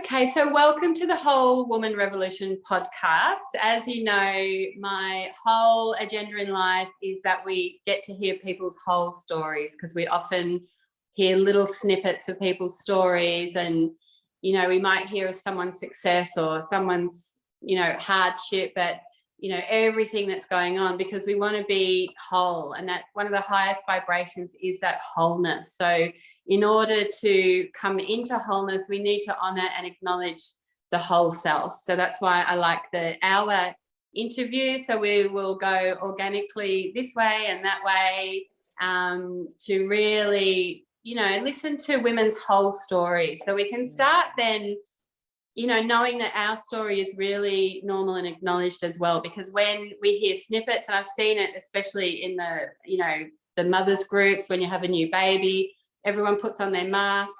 Okay, so welcome to the Whole Woman Revolution podcast. As you know, my whole agenda in life is that we get to hear people's whole stories, because we often hear little snippets of people's stories, and, you know, we might hear of someone's success or someone's, you know, hardship, but, you know, everything that's going on, because we want to be whole, and that one of the highest vibrations is that wholeness. So in order to come into wholeness, we need to honor and acknowledge the whole self. So that's why I like the hour interview. So we will go organically this way and that way, to really, you know, listen to women's whole story. So we can start then, you know, knowing that our story is really normal and acknowledged as well. Because when we hear snippets, and I've seen it especially in the, you know, the mothers groups, when you have a new baby, everyone puts on their mask,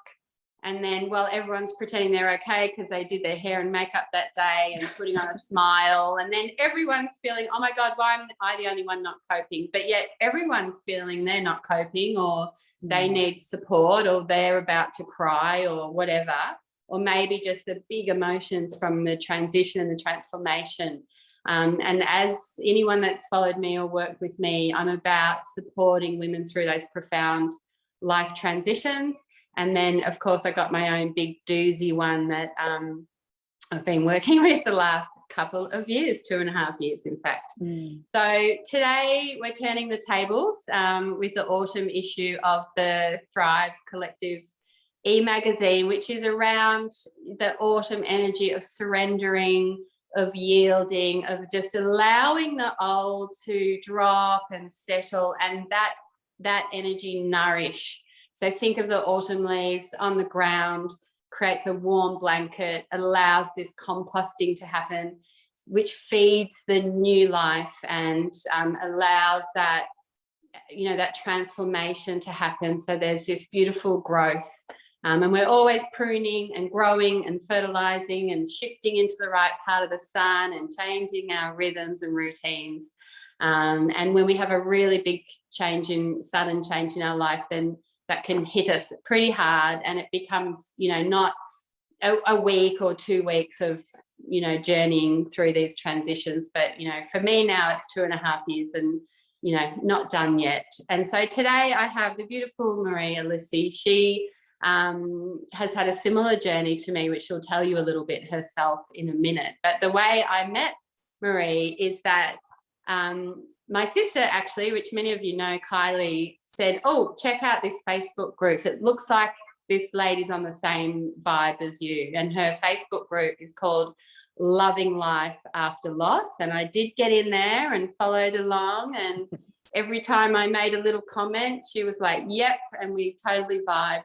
and then, well, everyone's pretending they're okay because they did their hair and makeup that day and putting on a smile, and then everyone's feeling, oh my God, why am I the only one not coping? But yet everyone's feeling they're not coping, or they need support, or they're about to cry, or whatever, or maybe just the big emotions from the transition and the transformation. And as anyone that's followed me or worked with me, I'm about supporting women through those profound life transitions. And then, of course, I got my own big doozy one that I've been working with the last couple of years, 2.5 years, in fact. So today we're turning the tables with the autumn issue of the Thrive Collective e-magazine, which is around the autumn energy of surrendering, of yielding, of just allowing the old to drop and settle, and that energy nourish. So think of the autumn leaves on the ground, creates a warm blanket, allows this composting to happen, which feeds the new life, and allows that, you know, that transformation to happen. So there's this beautiful growth. And we're always pruning and growing and fertilizing and shifting into the right part of the sun and changing our rhythms and routines. And when we have a really big sudden change in our life, then that can hit us pretty hard, and it becomes, you know, not a week or 2 weeks of, you know, journeying through these transitions. But, you know, for me now it's 2.5 years and, you know, not done yet. And so today I have the beautiful Alessi. She has had a similar journey to me, which she'll tell you a little bit herself in a minute. But the way I met Marie is that my sister, actually, which many of you know, Kylie, said, oh, check out this Facebook group. It looks like this lady's on the same vibe as you. And her Facebook group is called Loving Life After Loss. And I did get in there and followed along. And every time I made a little comment, she was like, yep. And we totally vibed.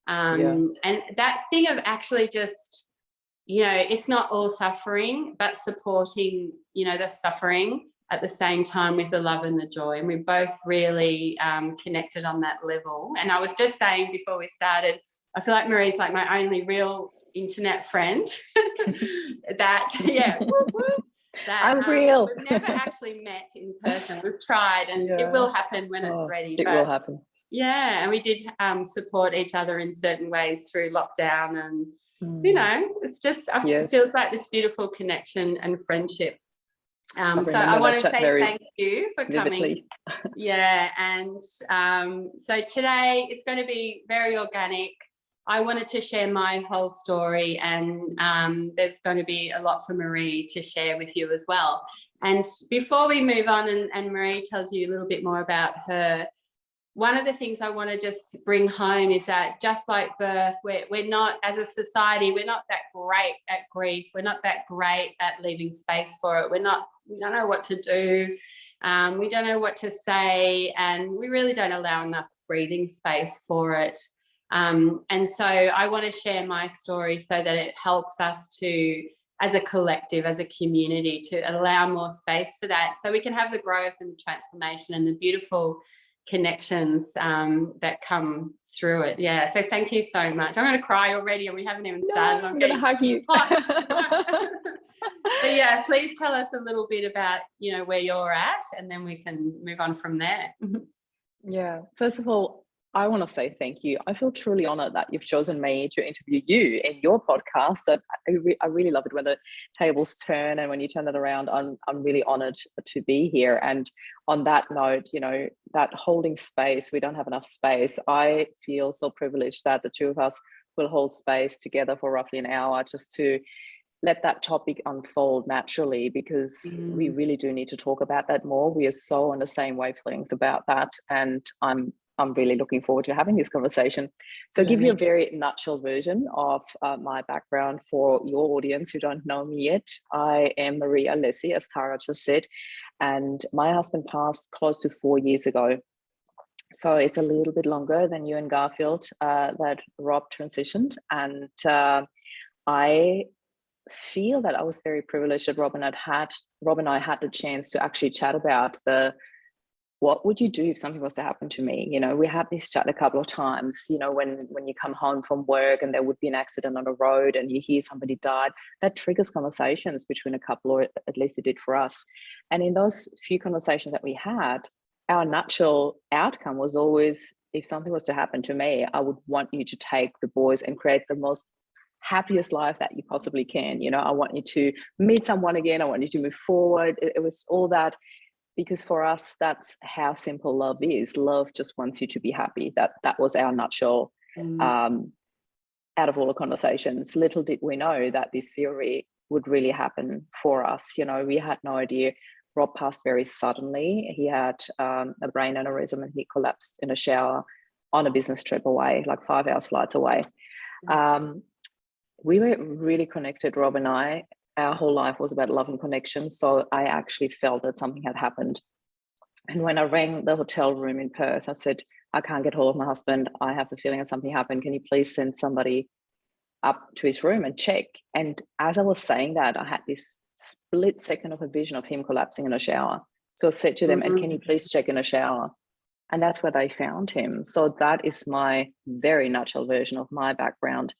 And that thing of actually just, you know, it's not all suffering, but supporting, you know, the suffering at the same time with the love and the joy. And we both really connected on that level. And I was just saying before we started, I feel like Marie's like my only real internet friend that, I'm real. We've never actually met in person. We've tried, and it will happen when it's ready. It will happen. Yeah, and we did support each other in certain ways through lockdown, and you know, it's just it feels like this beautiful connection and friendship. So I want to say thank you for coming. Yeah, and so today it's going to be very organic. I wanted to share my whole story, and there's going to be a lot for Marie to share with you as well. And before we move on and Marie tells you a little bit more about her, one of the things I want to just bring home is that just like birth, we're not, as a society, we're not that great at grief. We're not that great at leaving space for it. We don't know what to do. We don't know what to say, and we really don't allow enough breathing space for it. And so I want to share my story so that it helps us to, as a collective, as a community, to allow more space for that, so we can have the growth and the transformation and the beautiful connections that come through it. Yeah, so thank you so much. I'm going to cry already, and we haven't even started. I'm going to hug you. So yeah, please tell us a little bit about, you know, where you're at, and then we can move on from there. Yeah, first of all, I want to say thank you. I feel truly honored that you've chosen me to interview you in your podcast. And I really love it when the tables turn and when you turn that around. I'm really honored to be here. And on that note, that holding space, we don't have enough space. I feel so privileged that the two of us will hold space together for roughly an hour just to let that topic unfold naturally, because we really do need to talk about that more. We are so on the same wavelength about that. And I'm really looking forward to having this conversation. So give you a very nutshell version of my background for your audience who don't know me yet. I am Maria Alessi, as Tara just said, and my husband passed close to 4 years ago. So it's a little bit longer than you and Garfield that Rob transitioned. And I feel that I was very privileged that Rob and I had the chance to actually chat about what would you do if something was to happen to me? We had this chat a couple of times, when you come home from work and there would be an accident on the road and you hear somebody died, that triggers conversations between a couple, or at least it did for us. And in those few conversations that we had, our natural outcome was always, if something was to happen to me, I would want you to take the boys and create the most happiest life that you possibly can. I want you to meet someone again. I want you to move forward. It was all that. Because for us, that's how simple love is. Love just wants you to be happy. That was our nutshell out of all the conversations. Little did we know that this theory would really happen for us. We had no idea. Rob passed very suddenly. He had a brain aneurysm and he collapsed in a shower on a business trip away, like 5 hours flights away. We were really connected, Rob and I. Our whole life was about love and connection. So I actually felt that something had happened. And when I rang the hotel room in Perth, I said, I can't get hold of my husband. I have the feeling that something happened. Can you please send somebody up to his room and check? And as I was saying that, I had this split second of a vision of him collapsing in a shower. So I said to them, and can you please check in a shower? And that's where they found him. So that is my very nutshell version of my background.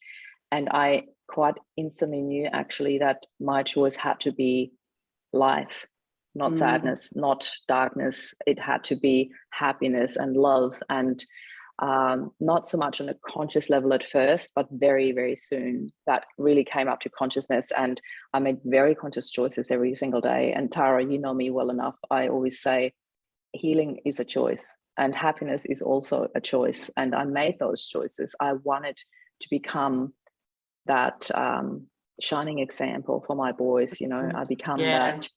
And I quite instantly knew actually that my choice had to be life, not sadness, not darkness. It had to be happiness and love, and not so much on a conscious level at first, but very, very soon that really came up to consciousness. And I made very conscious choices every single day. And Tara, you know me well enough. I always say healing is a choice and happiness is also a choice. And I made those choices. I wanted to become that shining example for my boys. I become that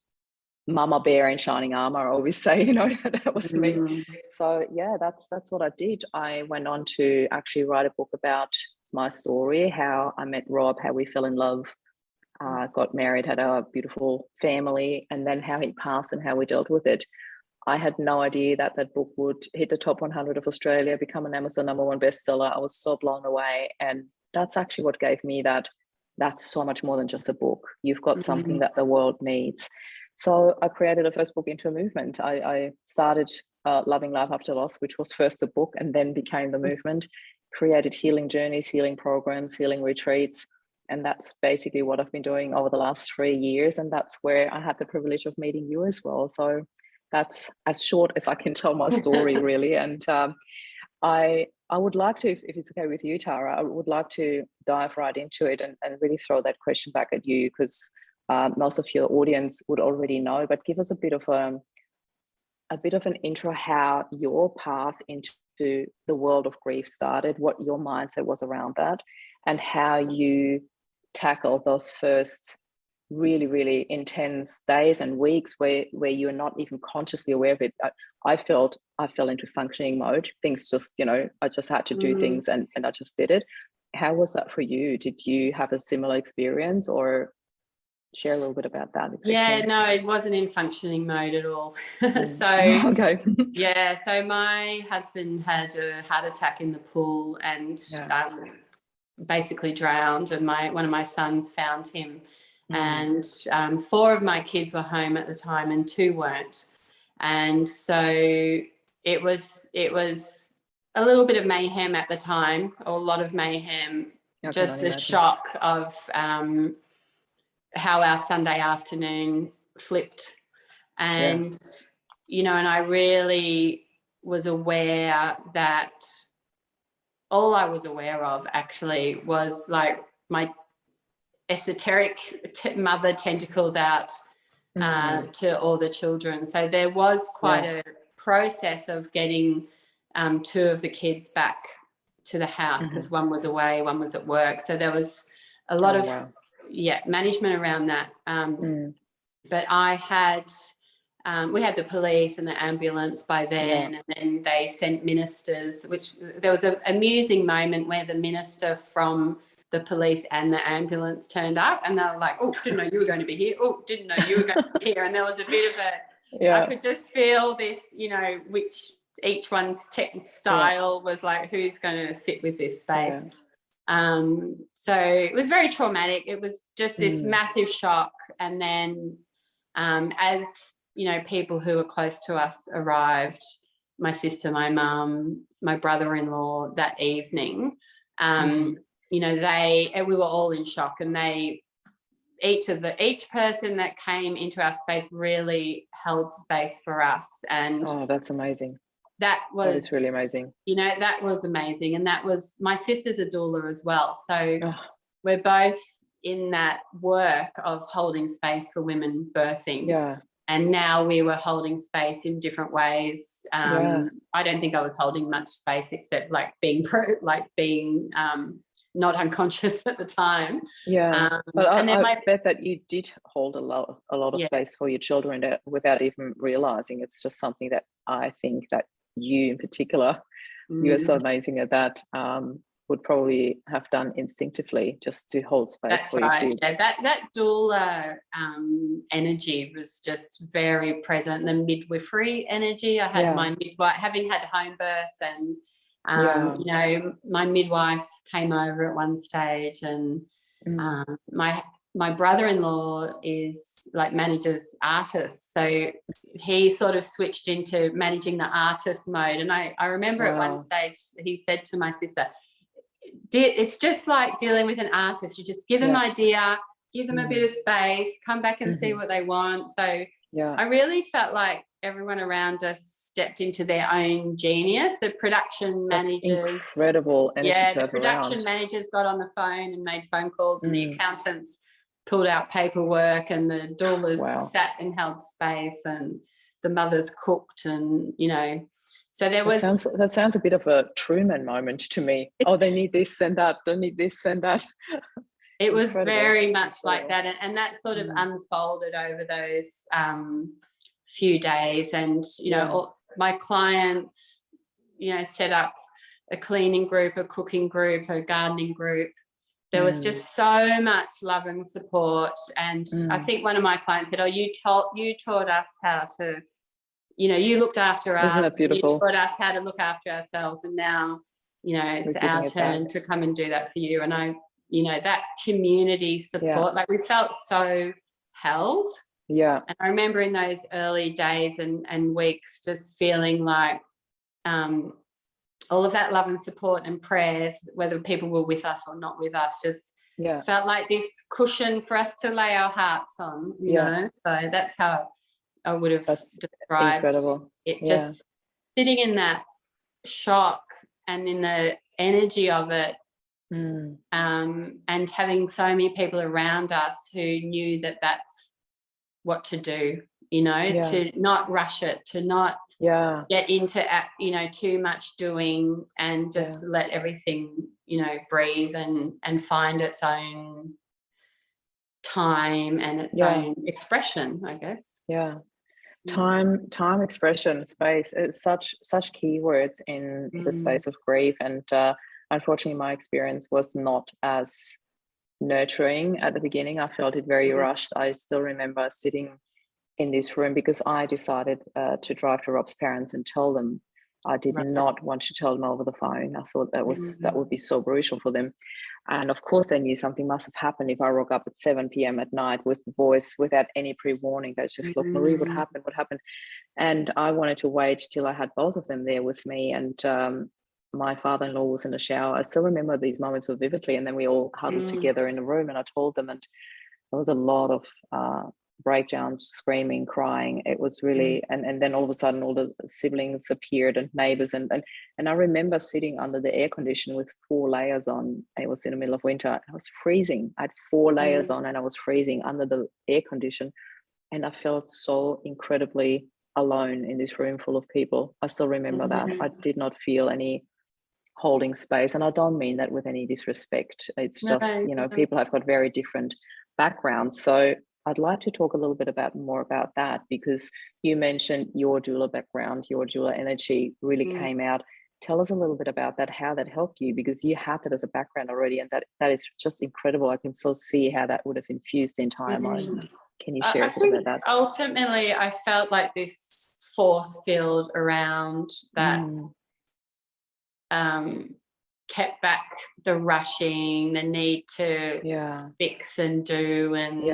mama bear in shining armor, I always say. That was me. So yeah, that's what I did. I went on to actually write a book about my story, how I met Rob, how we fell in love, got married, had a beautiful family, and then how he passed and how we dealt with it. I had no idea that book would hit the top 100 of Australia, become an Amazon #1 bestseller. I was so blown away. And that's actually what gave me that's so much more than just a book. You've got something that the world needs. So I created the first book into a movement. I started Loving Life After Loss, which was first a book and then became the movement, created healing journeys, healing programs, healing retreats. And that's basically what I've been doing over the last 3 years. And that's where I had the privilege of meeting you as well. So that's as short as I can tell my story, really. And I would like to, if it's okay with you, Tara, I would like to dive right into it and really throw that question back at you, because most of your audience would already know, but give us a bit of an intro how your path into the world of grief started, what your mindset was around that, and how you tackled those first really, really intense days and weeks where you're not even consciously aware of it. I fell into functioning mode. Things just, I just had to do things and I just did it. How was that for you? Did you have a similar experience, or share a little bit about that? Yeah, no, it wasn't in functioning mode at all. So okay. Yeah, so my husband had a heart attack in the pool and basically drowned, and one of my sons found him. And 4 of my kids were home at the time and 2 weren't. And so it was a little bit of mayhem at the time, or a lot of mayhem, just the shock of how our Sunday afternoon flipped. And, and I really was aware that all I was aware of actually was like my esoteric mother tentacles out to all the children. So there was quite a process of getting 2 of the kids back to the house, because one was away, one was at work. So there was a lot of management around that. But I had we had the police and the ambulance by then, and then they sent ministers, which there was an amusing moment where the minister from the police and the ambulance turned up, and they were like, oh, didn't know you were going to be here. Oh, didn't know you were going to be here. And there was a bit of a, I could just feel this, you know, which each one's style was like, who's going to sit with this space? So it was very traumatic. It was just this massive shock. And then as, you know, people who were close to us arrived, my sister, my mum, my brother-in-law that evening, you know, we were all in shock, and each person that came into our space really held space for us. And that's amazing. That is really amazing. You know, that was amazing. And that was, my sister's a doula as well. So we're both in that work of holding space for women birthing. And now we were holding space in different ways. I don't think I was holding much space except like being not unconscious at the time. But I bet that you did hold a lot of space for your children without even realizing. It's just something that I think that you in particular, you are so amazing at that, would probably have done instinctively, just to hold space for your kids. That doula energy was just very present. The midwifery energy. I had my midwife, having had home births, and you know, my midwife came over at one stage, and my brother-in-law is like manages artists, so he sort of switched into managing the artist mode. And I remember at one stage he said to my sister, it's just like dealing with an artist. You just give them an idea, give them a bit of space, come back and see what they want. So I really felt like everyone around us stepped into their own genius. The production managers, incredible energy the production managers got on the phone and made phone calls, and the accountants pulled out paperwork, and the doulas sat and held space, and the mothers cooked, and you know. So there was... That sounds a bit of a Truman moment to me. Oh, they need this and that. They need this and that. It was very much like that. And that sort of unfolded over those few days. And, you know, all my clients, you know, set up a cleaning group, a cooking group, a gardening group. There was just so much love and support. And I think one of my clients said, oh, you taught us how to... You know, you looked after us. Isn't that beautiful? You taught us how to look after ourselves, and now, you know, it's our turn to come and do that for you. And I, you know, that community support, like we felt so held. And I remember in those early days and weeks just feeling like all of that love and support and prayers, whether people were with us or not with us, just felt like this cushion for us to lay our hearts on, you know. So that's how I would have described it. Just sitting in that shock and in the energy of it, and having so many people around us who knew that that's what to do, you know, to not rush it, to not get into, you know, too much doing, and just let everything, you know, breathe and find its own time and its own expression, I guess. Time, expression, space, it's such key words in the space of grief. And unfortunately my experience was not as nurturing at the beginning. I felt it very rushed. I still remember sitting in this room because I decided to drive to Rob's parents and tell them. I did not want to tell them over the phone. I thought that would be so brutal for them. And of course they knew something must have happened if I woke up at 7 p.m. at night with the voice without any pre-warning. They just looked, Marie, what happened? And I wanted to wait till I had both of them there with me. And my father-in-law was in the shower. I still remember these moments so vividly. And then we all huddled together in the room, and I told them, and there was a lot of breakdowns, screaming, crying. It was really, and then all of a sudden all the siblings appeared and neighbors, and I remember sitting under the air conditioner with 4 layers on. It was in the middle of winter. I was freezing. I had 4 layers on and I was freezing under the air condition, and I felt so incredibly alone in this room full of people. I still remember that. I did not feel any holding space, and I don't mean that with any disrespect. It's just, you know, people have got very different backgrounds. So I'd like to talk a little bit more about that, because you mentioned your doula background, your doula energy really came out. Tell us a little bit about that, how that helped you, because you had that as a background already, and that is just incredible. I can still see how that would have infused the entire mind. Can you share a bit about that? Ultimately, I felt like this force field around that kept back the rushing, the need to fix and do, and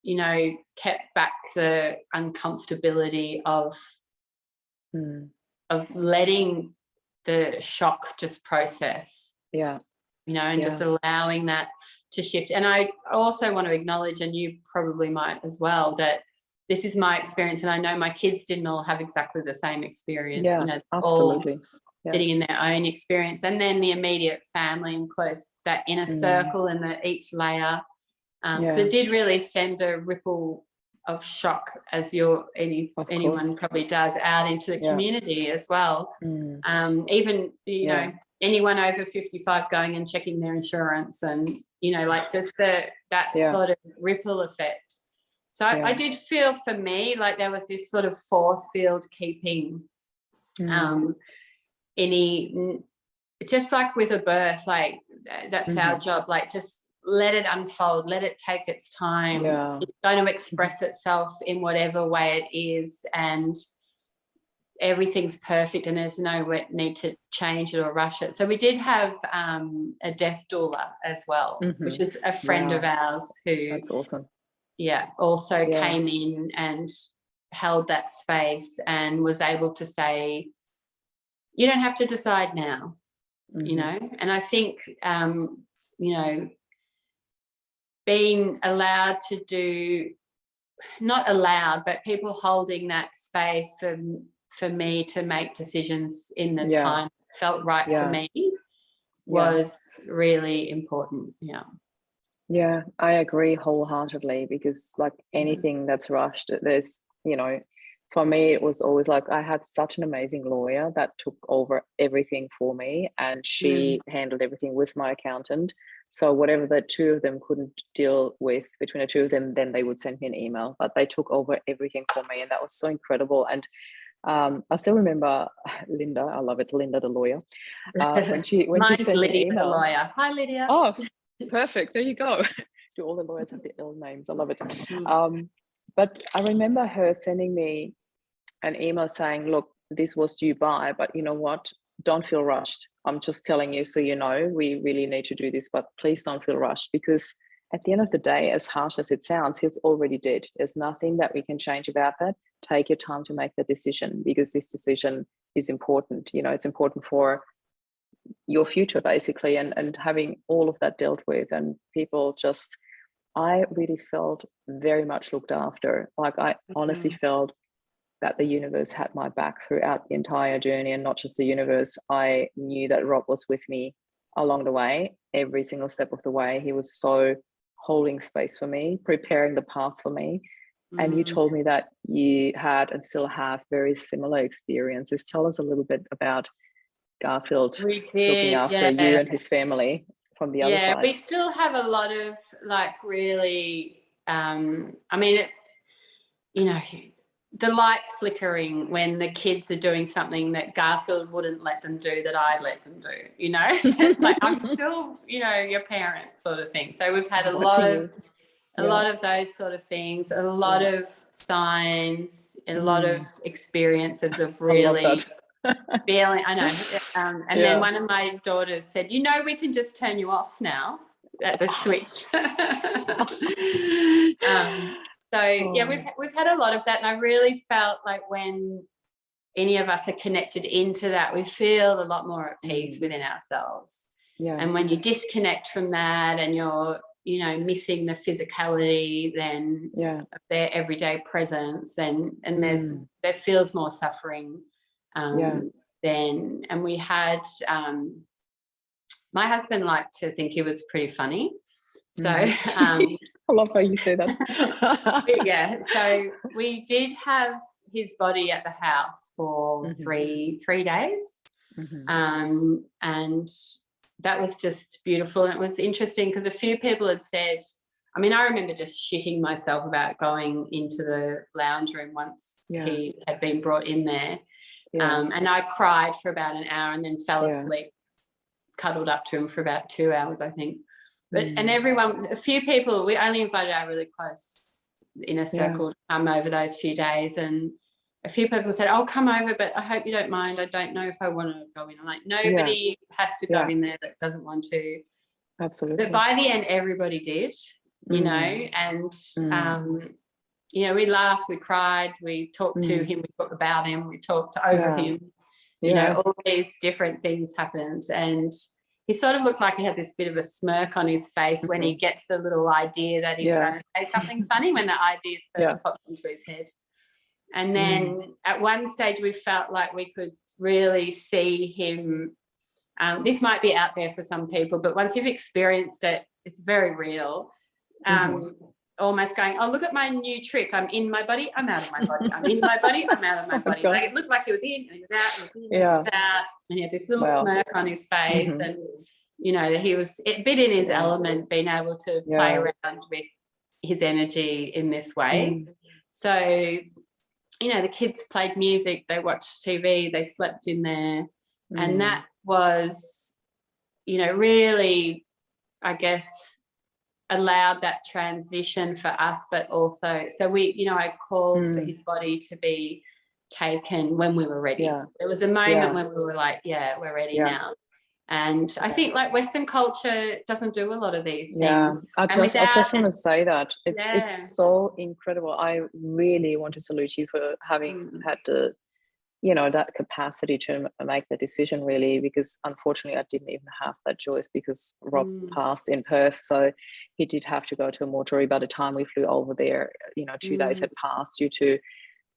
you know, kept back the uncomfortability of letting the shock just process. You know, and just allowing that to shift. And I also want to acknowledge, and you probably might as well, that this is my experience, and I know my kids didn't all have exactly the same experience. You know, absolutely. All sitting in their own experience, and then the immediate family and close, that inner circle, and each layer. So it did really send a ripple of shock, as anyone probably does, out into the community as well. Even, you know, anyone over 55 going and checking their insurance, and, you know, like just that sort of ripple effect. So I did feel, for me, like there was this sort of force field keeping just like with a birth, like that's our job, like just let it unfold, let it take its time. It's going to express itself in whatever way it is, and everything's perfect, and there's no need to change it or rush it. So we did have a death doula as well, which is a friend of ours who, that's awesome, also came in and held that space and was able to say, you don't have to decide now. You know, and I think you know, being allowed to do, not allowed, but people holding that space for me to make decisions in the time that felt right for me was really important. Yeah, I agree wholeheartedly, because like anything that's rushed, there's, you know, for me, it was always like I had such an amazing lawyer that took over everything for me, and she handled everything with my accountant. So whatever the two of them couldn't deal with between the two of them, then they would send me an email, but they took over everything for me, and that was so incredible. And I still remember Linda, I love it, Linda the lawyer, when she sent me an email. The lawyer. Hi, Lydia. Oh, perfect. There you go. Do all the lawyers have the ill names? I love it. But I remember her sending me an email saying, look, this was due by, but you know what? Don't feel rushed. I'm just telling you so you know we really need to do this, but please don't feel rushed, because at the end of the day, as harsh as it sounds, he's already dead. There's nothing that we can change about that. Take your time to make the decision, because this decision is important. You know, it's important for your future, basically, and having all of that dealt with. And people just, I really felt very much looked after. Like I honestly felt that the universe had my back throughout the entire journey, and not just the universe. I knew that Rob was with me along the way, every single step of the way. He was so holding space for me, preparing the path for me. And you told me that you had and still have very similar experiences. Tell us a little bit about Garfield looking after you and his family from the other side. We still have a lot of like really, I mean, you know, the lights flickering when the kids are doing something that Garfield wouldn't let them do that I let them do, you know. It's like I'm still, you know, your parent sort of thing. So we've had a lot of those sort of things, a lot of signs, and a lot of experiences of really feeling. I know. And then one of my daughters said, you know, we can just turn you off now at the switch. We've had a lot of that, and I really felt like when any of us are connected into that, we feel a lot more at peace within ourselves. And when you disconnect from that and you're missing the physicality then of their everyday presence, and there feels more suffering then. And we had my husband liked to think he was pretty funny, so I love how you say that. So we did have his body at the house for 3 days, and that was just beautiful. And it was interesting because a few people had said, I mean, I remember just shitting myself about going into the lounge room once he had been brought in there. And I cried for about an hour and then fell asleep, cuddled up to him for about 2 hours, I think. But and a few people, we only invited our really close inner circle to come over those few days, and a few people said, "Oh, come over, but I hope you don't mind. I don't know if I want to go in." I'm like, nobody has to go in there that doesn't want to. Absolutely. But by the end, everybody did, and we laughed, we cried, we talked to him, we talked about him, we talked over him. All these different things happened, and he sort of looked like he had this bit of a smirk on his face when he gets a little idea that he's going to say something funny, when the ideas first popped into his head. And then at one stage we felt like we could really see him. This might be out there for some people, but once you've experienced it, it's very real. Almost going, oh, look at my new trick. I'm in my body, I'm out of my body. I'm in my body, I'm out of my body. Like it looked like he was in and he was out, and he was in and he was out. And he had this little smirk on his face. And, he was a bit in his element, being able to play around with his energy in this way. So, the kids played music, they watched TV, they slept in there. And that was, really, I guess, allowed that transition for us, but also, so I called for his body to be taken when we were ready. There was a moment when we were like, we're ready now. And I think like Western culture doesn't do a lot of these things. I just want to say that it's so incredible. I really want to salute you for having had the that capacity to make the decision, really, because unfortunately I didn't even have that choice because Rob passed in Perth, so he did have to go to a mortuary. By the time we flew over there, 2 days had passed due to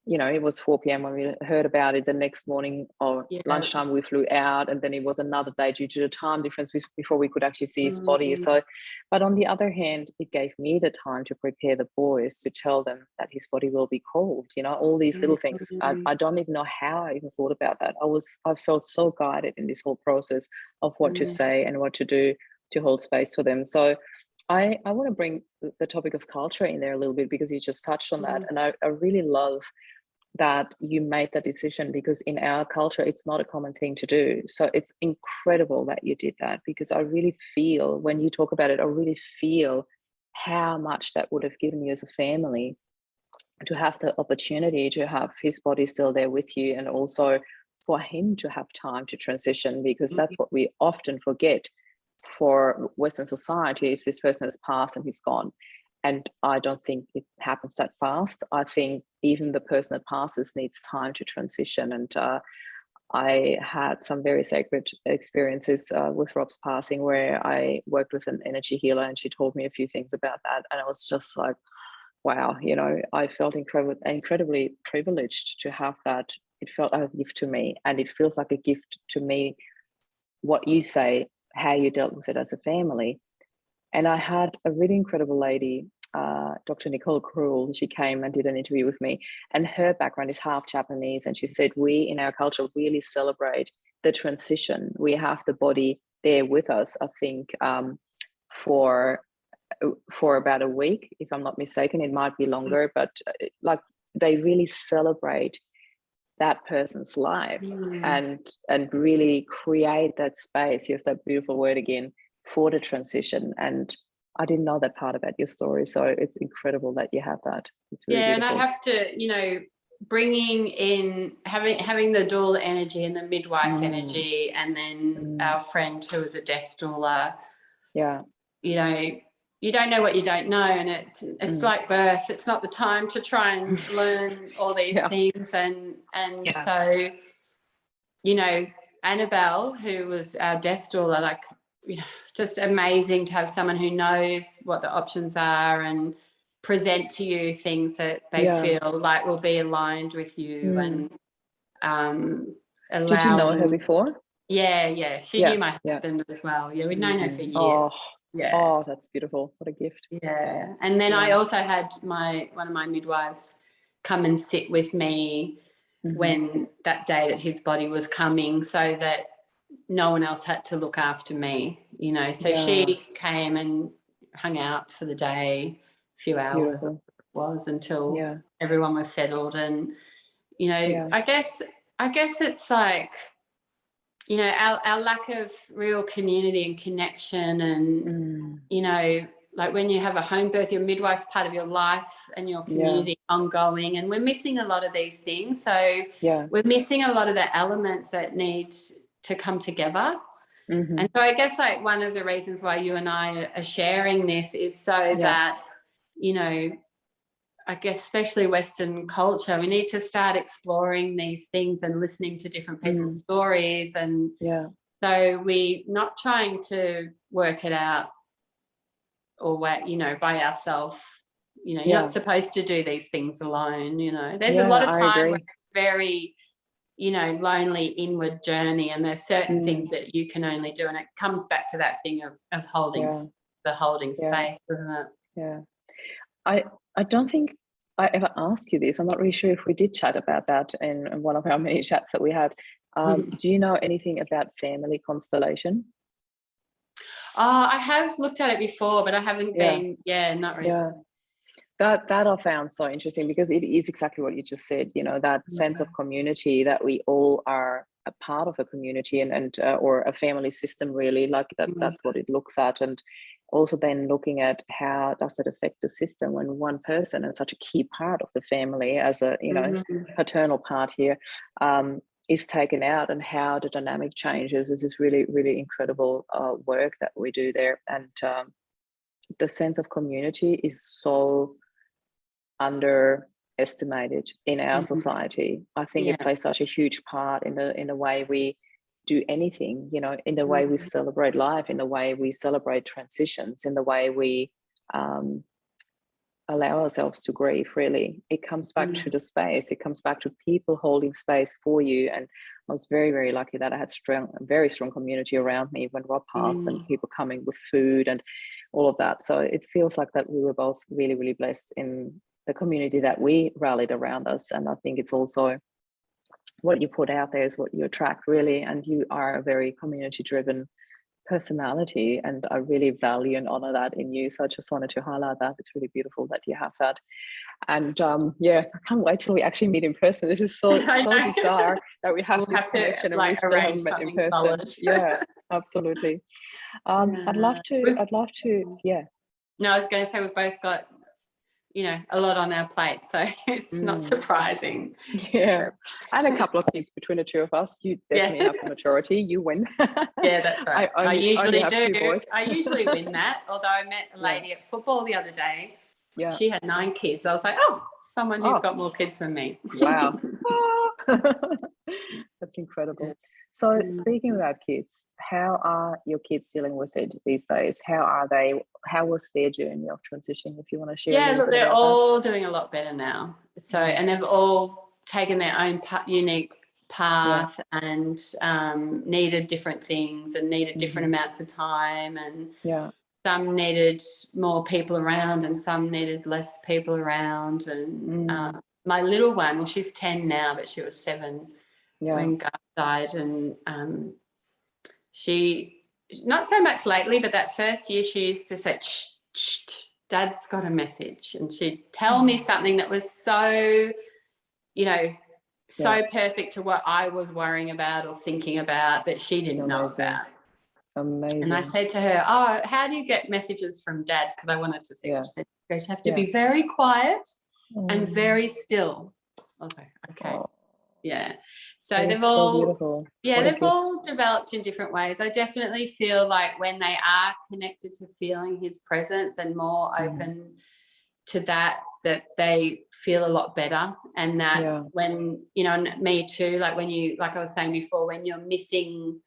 it was 4 p.m. when we heard about it. The next morning or lunchtime we flew out, and then it was another day due to the time difference before we could actually see his body. So, but on the other hand, it gave me the time to prepare the boys, to tell them that his body will be cold, all these little things. I don't even know how I even thought about that. I felt so guided in this whole process of what to say and what to do to hold space for them. So I want to bring the topic of culture in there a little bit, because you just touched on that. And I really love that you made that decision, because in our culture, it's not a common thing to do. So it's incredible that you did that, because I really feel, when you talk about it, I really feel how much that would have given you as a family to have the opportunity to have his body still there with you, and also for him to have time to transition, because that's what we often forget for Western society, is this person has passed and he's gone. And I don't think it happens that fast. I think even the person that passes needs time to transition. And I had some very sacred experiences with Rob's passing, where I worked with an energy healer, and she told me a few things about that. And I was just like, wow, I felt incredibly privileged to have that. It felt like a gift to me, and it feels like a gift to me, what you say, how you dealt with it as a family. And I had a really incredible lady, Dr. Nicole Krul. She came and did an interview with me, and her background is half Japanese. And she said, we in our culture really celebrate the transition. We have the body there with us, I think, for about a week, if I'm not mistaken. It might be longer, but like they really celebrate that person's life and really create that space. Here's that beautiful word again, for the transition. And I didn't know that part about your story, so it's incredible that you have that. It's really beautiful. And I have to, bringing in having the doula energy and the midwife energy, and then our friend who was a death doula. You don't know what you don't know, and it's like birth. It's not the time to try and learn all these things, and so Annabelle, who was our death doula, like you know, just amazing to have someone who knows what the options are and present to you things that they feel like will be aligned with you and allowing. Did you know her before? Yeah. She knew my husband as well. Yeah, we'd known her for years. Oh, that's beautiful. What a gift. Yeah. And then I also had one of my midwives come and sit with me when that day that his body was coming, so that no one else had to look after me, you know. So she came and hung out for the day, a few hours it was, until everyone was settled. And, you know, I guess it's like, you know, our lack of real community and connection and, you know, like when you have a home birth, your midwife's part of your life and your community ongoing, and we're missing a lot of these things. So we're missing a lot of the elements that need to come together. And so I guess like one of the reasons why you and I are sharing this is so that, you know, I guess especially Western culture, we need to start exploring these things and listening to different people's stories. And so we're not trying to work it out or what, you know, by ourselves. You know, you're not supposed to do these things alone, you know. There's a lot of time where it's very, you know, lonely inward journey, and there's certain things that you can only do, and it comes back to that thing of holding space, doesn't it? Yeah. I don't think I ever asked you this. I'm not really sure if we did chat about that in one of our many chats that we had. Do you know anything about family constellation? I have looked at it before, but I haven't been, not recently. That I found so interesting, because it is exactly what you just said, you know, that sense of community, that we all are a part of a community and or a family system, really, like that's what it looks at. And also then looking at how does it affect the system when one person, and such a key part of the family as a, you know, paternal part here, is taken out, and how the dynamic changes. This is really, really incredible work that we do there. And the sense of community is so underestimated in our society. I think it plays such a huge part in the way we do anything, you know, in the way we celebrate life, in the way we celebrate transitions, in the way we allow ourselves to grieve. Really, it comes back to the space. It comes back to people holding space for you. And I was very, very lucky that I had very strong community around me when Rob passed, and people coming with food and all of that. So it feels like that we were both really, really blessed in the community that we rallied around us. And I think it's also what you put out there is what you attract, really. And you are a very community driven personality, and I really value and honor that in you. So I just wanted to highlight that. It's really beautiful that you have that. And I can't wait till we actually meet in person. It is so bizarre that we have this connection and we still haven't met in person. Solid. Yeah, absolutely. I'd love to. No, I was going to say we've both got, you know, a lot on our plate, so it's not surprising. Yeah, and a couple of kids between the two of us. You definitely have the majority. You win. Yeah, that's right. I usually do. I usually win that. Although I met a lady at football the other day. Yeah, she had 9 kids. I was like, someone who's got more kids than me. Wow, that's incredible. So speaking about kids, how are your kids dealing with it these days? How are they? How was their journey of transition, if you want to share? Yeah, look, they're all doing a lot better now. So, and they've all taken their own unique path and needed different things and needed different amounts of time. And some needed more people around and some needed less people around. And my little one, well, she's 10 now, but she was 7 when Garth died. And she, not so much lately, but that first year she used to say, shh, shh, Dad's got a message. And she'd tell me something that was so, you know, so perfect to what I was worrying about or thinking about that she didn't know about. Amazing. And I said to her, how do you get messages from Dad? Because I wanted to see what she said. You have to be very quiet and very still. I was like, okay. Yeah. So they've all, they've all developed in different ways. I definitely feel like when they are connected to feeling his presence and more open to that they feel a lot better. And that when, you know, and me too, like when you, like I was saying before, when you're missing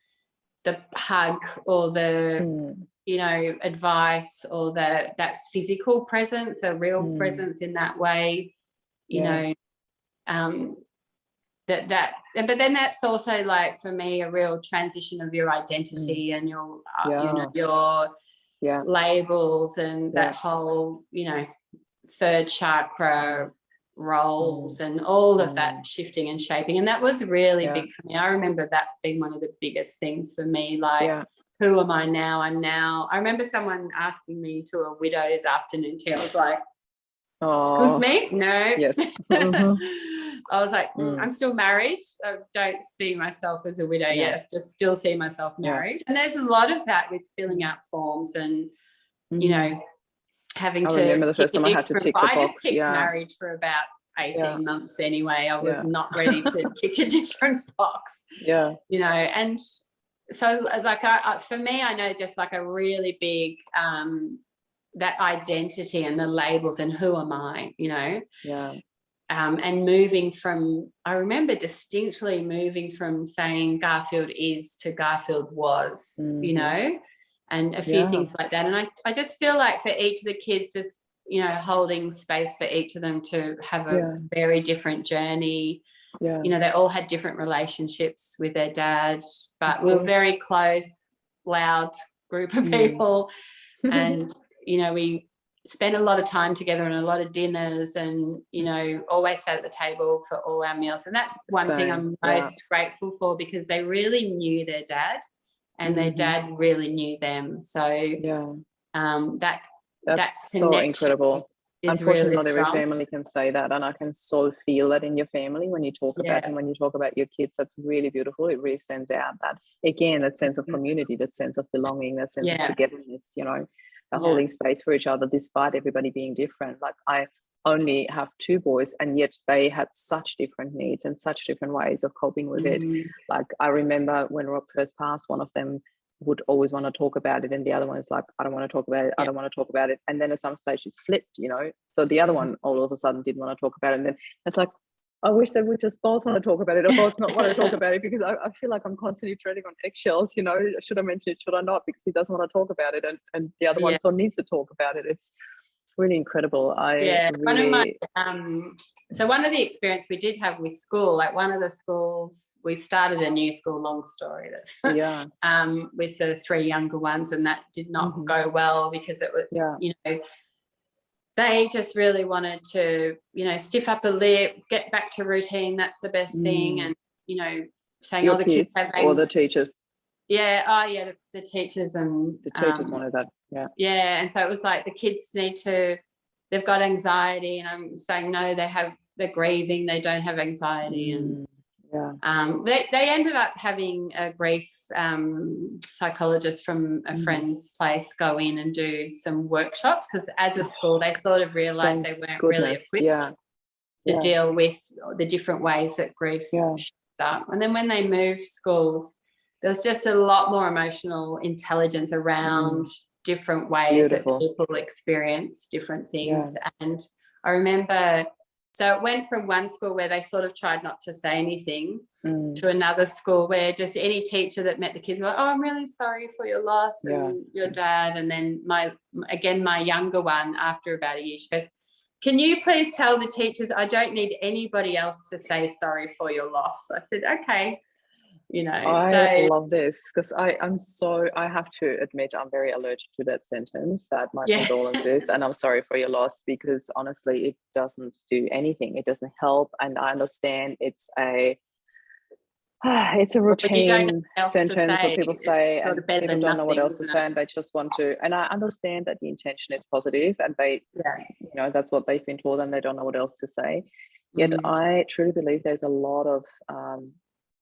hug or the advice or that physical presence, a real presence in that way, you know, but then that's also like for me a real transition of your identity and your your labels and that whole third chakra roles and all of that shifting and shaping. And that was really big for me. I remember that being one of the biggest things for me, like who am I now? I remember someone asking me to a widow's afternoon tea. I was like, excuse me? No. Yes. I was like, I'm still married. I don't see myself as a widow. Yes, just still see myself married. And there's a lot of that with filling out forms and, having I to remember the first time I had to tick the box. I just ticked married for about 18 months anyway. I was not ready to tick a different box. And so like for me, I know just like a really big that identity and the labels and who am I, and moving from, I remember distinctly moving from saying Garfield is to Garfield was, and a few things like that. And I just feel like for each of the kids, just, holding space for each of them to have a very different journey. They all had different relationships with their dad, but we were very close, loud group of people. And, we spent a lot of time together and a lot of dinners and, always sat at the table for all our meals. And that's one thing I'm most grateful for, because they really knew their dad and their dad really knew them. So that's so incredible. Unfortunately, really not every strong. family can say that, and I can so feel that in your family when you talk about and when you talk about your kids. That's really beautiful. It really stands out, that again, that sense of community, that sense of belonging, that sense of togetherness, holding space for each other despite everybody being different. Like I only have 2 boys, and yet they had such different needs and such different ways of coping with it. Like I remember when Rob first passed, one of them would always want to talk about it, and the other one is like, I don't want to talk about it. I don't want to talk about it. And then at some stage it's flipped, so the other one all of a sudden didn't want to talk about it. And then it's like, I wish they would just both want to talk about it, or both not want to talk about it, because I feel like I'm constantly treading on eggshells, should I mention it, should I not, because he doesn't want to talk about it, and the other one so needs to talk about it. It's really incredible. One of my so one of the experience we did have with school, like one of the schools, we started a new school, long story, that's with the 3 younger ones, and that did not go well, because it was they just really wanted to stiff up a lip, get back to routine, that's the best thing. And saying your the kids have or the teachers the teachers, and the teachers wanted that and so it was like the kids they've got anxiety, and I'm saying no, they're grieving, they don't have anxiety. And they ended up having a grief psychologist from a friend's place go in and do some workshops, because as a school they sort of realized they weren't really equipped to deal with the different ways that grief shows up. And then when they moved schools, there was just a lot more emotional intelligence around different ways that people experience different things. And I remember, so it went from one school where they sort of tried not to say anything to another school where just any teacher that met the kids were like, oh, I'm really sorry for your loss and your dad. And then my younger one, after about a year, she goes, can you please tell the teachers I don't need anybody else to say sorry for your loss? I said, okay. I love this, because I have to admit I'm very allergic to that sentence, that my condolences and I'm sorry for your loss, because honestly it doesn't do anything, it doesn't help. And I understand it's a routine sentence that people say, and people don't know what else to say, and they just want to, and I understand that the intention is positive, and they that's what they've been told, and they don't know what else to say. Yet I truly believe there's a lot of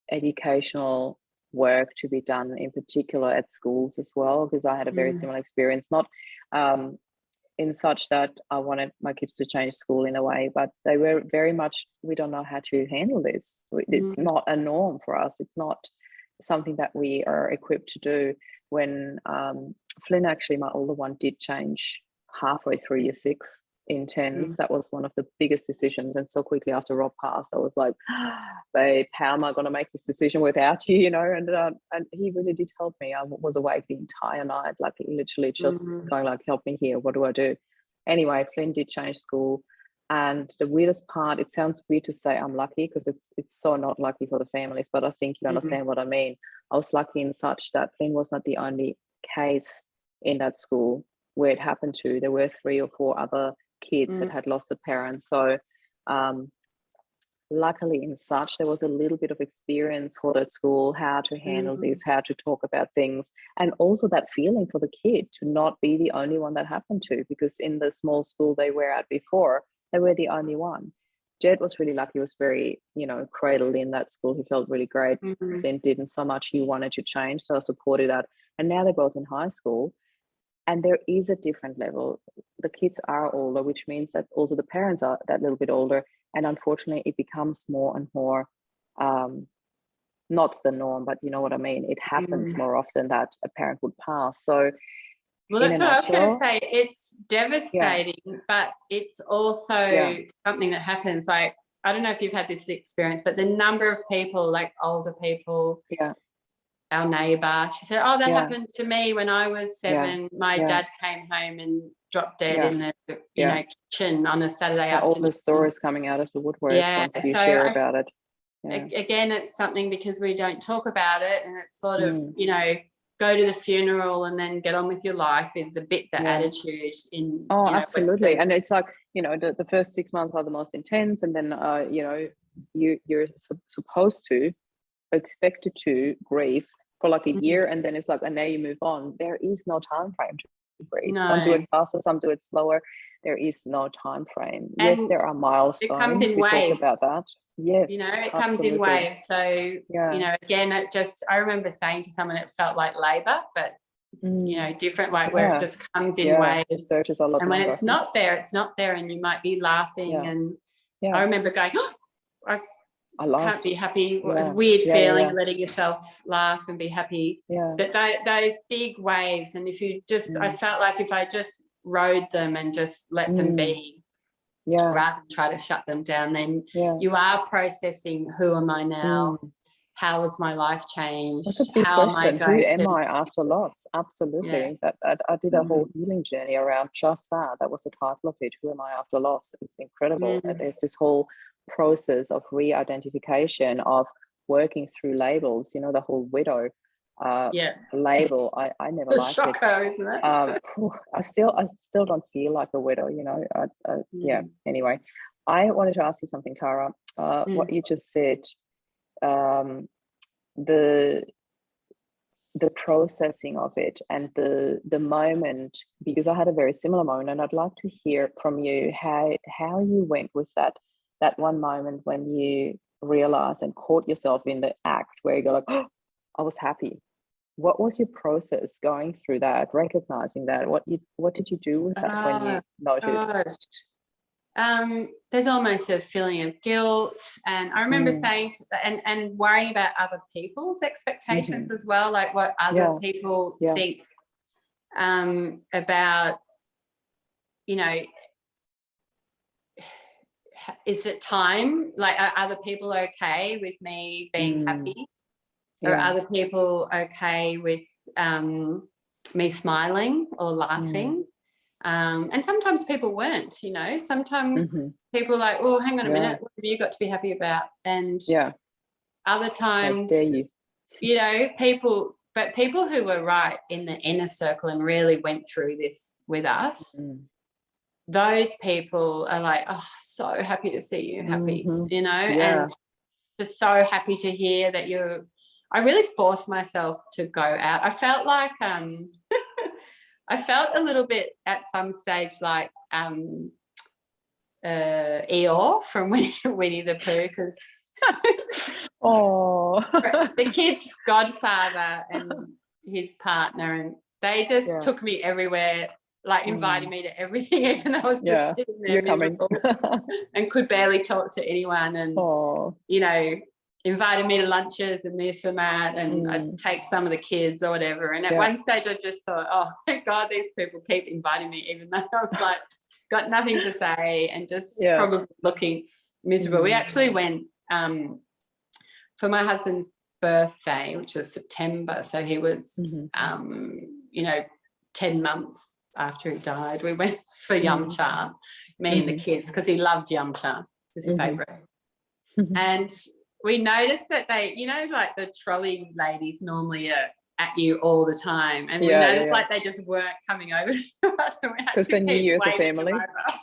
educational work to be done, in particular at schools as well, because I had a very similar experience, not in such that I wanted my kids to change school in a way, but they were very much, we don't know how to handle this. It's not a norm for us. It's not something that we are equipped to do. When Flynn, actually my older one, did change halfway through year 6, intense. That was one of the biggest decisions. And so quickly after Rob passed, I was like, babe, how am I going to make this decision without you? And he really did help me. I was awake the entire night, like literally just going like, help me here. What do I do? Anyway, Flynn did change school. And the weirdest part, it sounds weird to say I'm lucky because it's so not lucky for the families, but I think you understand what I mean. I was lucky in such that Flynn was not the only case in that school where it happened to. There were 3 or 4 other kids that had lost their parents. So luckily in such, there was a little bit of experience for that school, how to handle this, how to talk about things, and also that feeling for the kid to not be the only one that happened to, because in the small school they were at before, they were the only one. Jed was really lucky. He was very, cradled in that school. He felt really great. Then didn't so much. He wanted to change, so I supported that. And now they're both in high school, and there is a different level. The kids are older, which means that also the parents are that little bit older. And unfortunately, it becomes more and more, not the norm, but you know what I mean? It happens more often that a parent would pass. So well, that's what I was going to say. It's devastating, but it's also something that happens. Like, I don't know if you've had this experience, but the number of people, like older people, our neighbour, she said, oh, that happened to me when I was 7. My dad came home and dropped dead in the kitchen on a Saturday afternoon. All the stories coming out of the woodwork once you share about it. Again, it's something because we don't talk about it, and it's sort of, go to the funeral and then get on with your life is a bit the attitude in absolutely. Western. And it's like, the first 6 months are the most intense, and then you're supposed to expected to grieve for like a year, and then it's like, and now you move on. There is no time frame to grieve. Some do it faster, some do it slower. There is no time frame. And yes, there are milestones. It comes in we waves. Talk about that. Yes, it comes in waves. So again, I remember saying to someone it felt like labor, but different, like where it just comes in waves. And when it's not there, it's not there, and you might be laughing. And I remember going, I can't be happy. It was a weird feeling, letting yourself laugh and be happy. But those big waves, and if you just, I felt like if I just rode them and just let them be, rather than try to shut them down, then you are processing, who am I now? How has my life changed? That's a big question. Who am I after loss? Absolutely. That I did a whole healing journey around just that. That was the title of it. Who am I after loss? It's incredible. There's this whole process of re-identification, of working through labels. The whole widow label. I never liked shocker, it. Isn't it? I still don't feel like a widow. Anyway, I wanted to ask you something, Tara. What you just said. The processing of it and the moment, because I had a very similar moment, and I'd like to hear from you how you went with that one moment when you realized and caught yourself in the act where you go like, oh, I was happy. What was your process going through that, recognizing that? What did you do with that when you noticed? There's almost a feeling of guilt, and I remember saying and worrying about other people's expectations as well, like what other people think about, is it time? Like, are other people okay with me being happy? Or are other people okay with me smiling or laughing? And sometimes people weren't, sometimes people are like, oh, hang on a minute, what have you got to be happy about? And other times, people who were right in the inner circle and really went through this with us, those people are like, oh, so happy to see you happy, and just so happy to hear that I really forced myself to go out. I felt like I felt a little bit at some stage like Eeyore from Winnie the Pooh, because the kid's godfather and his partner, and they just took me everywhere, like inviting me to everything, even though I was just sitting there miserable and could barely talk to anyone, and invited me to lunches and this and that, and I'd take some of the kids or whatever. And at one stage I just thought, oh, thank God these people keep inviting me, even though I'm like got nothing to say and just Yeah. probably looking miserable. We actually went for my husband's birthday, which was September, so he was 10 months after he died. We went for yum cha, me and the kids, because he loved yum cha. It was his favourite. And we noticed that they, like the trolley ladies normally are at you all the time, and we noticed like they just weren't coming over to us, and we had to they knew you as a waving family. them over.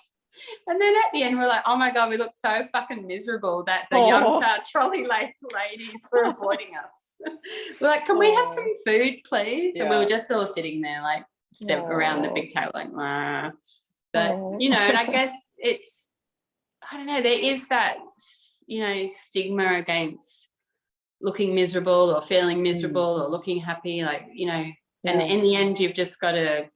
And then at the end we're like, oh my God, we look so fucking miserable that the yum cha trolley ladies were avoiding us. We're like, can we have some food, please? And we were just all sitting there like around the big table like, nah. But and I guess it's, I don't know, there is that stigma against looking miserable or feeling miserable or looking happy, like, and in the end you've just got to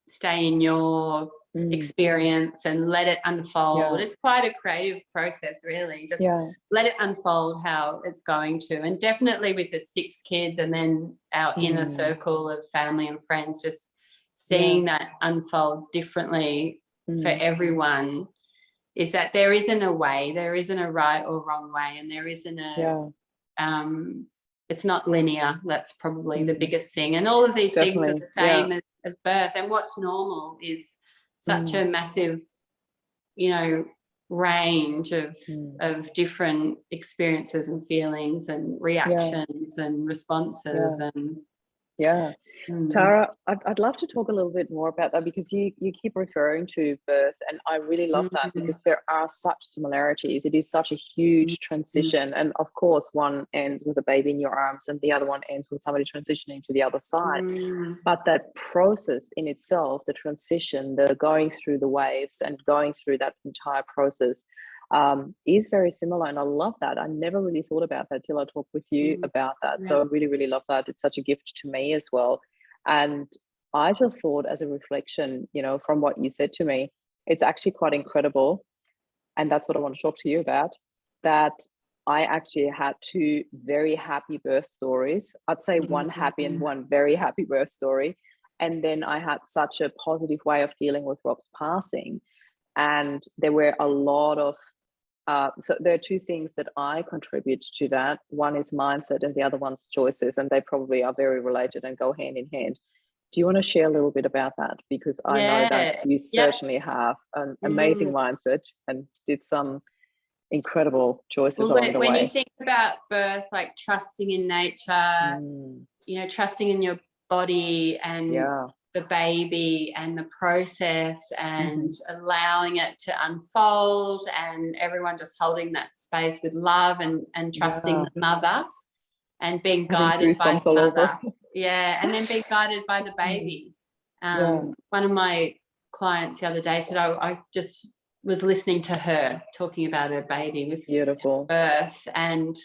stay in your experience and let it unfold. It's quite a creative process, really. Just let it unfold how it's going to. And definitely with the 6 kids and then our inner circle of family and friends, just seeing that unfold differently for everyone, is that there isn't a way, there isn't a right or wrong way, and there isn't a it's not linear. That's probably the biggest thing. And all of these things are the same as birth. And what's normal is such a massive, range of different experiences and feelings and reactions and responses. And Tara, I'd love to talk a little bit more about that, because you keep referring to birth, and I really love that, because there are such similarities. It is such a huge transition, and of course one ends with a baby in your arms and the other one ends with somebody transitioning to the other side. But that process in itself, the transition, the going through the waves and going through that entire process, is very similar, and I love that. I never really thought about that till I talked with you about that. So I really, really love that. It's such a gift to me as well. And I just thought, as a reflection, from what you said to me, it's actually quite incredible, and that's what I want to talk to you about, that I actually had 2 very happy birth stories. I'd say one happy and one very happy birth story, and then I had such a positive way of dealing with Rob's passing. And there were a lot of so there are 2 things that I contribute to that. One is mindset and the other one's choices, and they probably are very related and go hand in hand. Do you want to share a little bit about that? Because I know that you certainly have an amazing mindset and did some incredible choices along the way. When you think about birth, like trusting in nature, trusting in your body and the baby and the process, and allowing it to unfold, and everyone just holding that space with love and trusting the mother and being guided by the mother. And then being guided by the baby. One of my clients the other day said, I just was listening to her talking about her baby with birth, and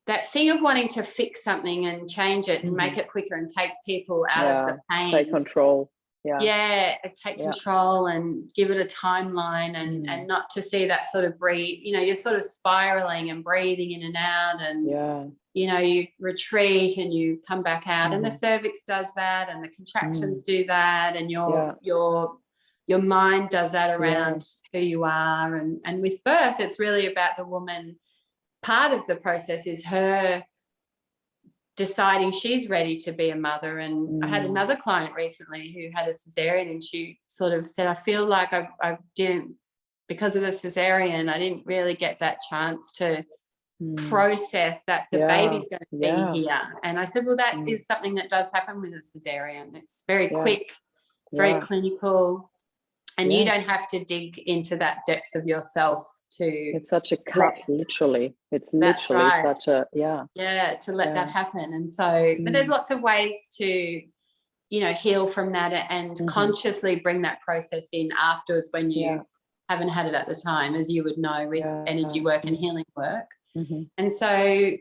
that thing of wanting to fix something and change it and make it quicker and take people out of the pain. Take control. Take control and give it a timeline, and not to see that sort of breathe. You're sort of spiraling and breathing in and out, and you retreat and you come back out, and the cervix does that, and the contractions do that, and your mind does that around who you are. And with birth, it's really about the woman. Part of the process is her deciding she's ready to be a mother. And I had another client recently who had a cesarean, and she sort of said, I feel like I didn't, because of the cesarean, I didn't really get that chance to process that the baby's going to be here. And I said, well, that is something that does happen with a cesarean. It's very quick, it's very clinical, and you don't have to dig into that depths of yourself. It's such a cut, literally. It's literally such a to let that happen. And so but there's lots of ways to heal from that and consciously bring that process in afterwards when you haven't had it at the time, as you would know with energy work and healing work. And so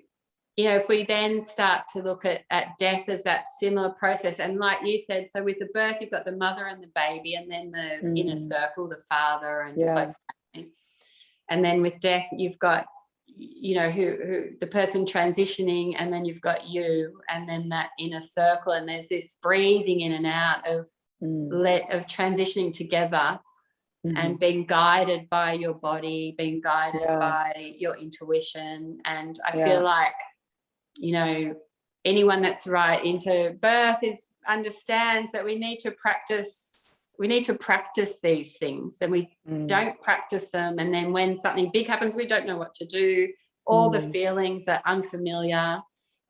if we then start to look at death as that similar process, and like you said, so with the birth you've got the mother and the baby, and then the inner circle, the father and close family. And then with death, you've got, who the person transitioning, and then you've got you, and then that inner circle, and there's this breathing in and out of of transitioning together and being guided by your body, being guided by your intuition. And I feel like, you know, anyone that's right into birth understands that we need to practice these things, and we don't practice them, and then when something big happens, we don't know what to do. All the feelings are unfamiliar.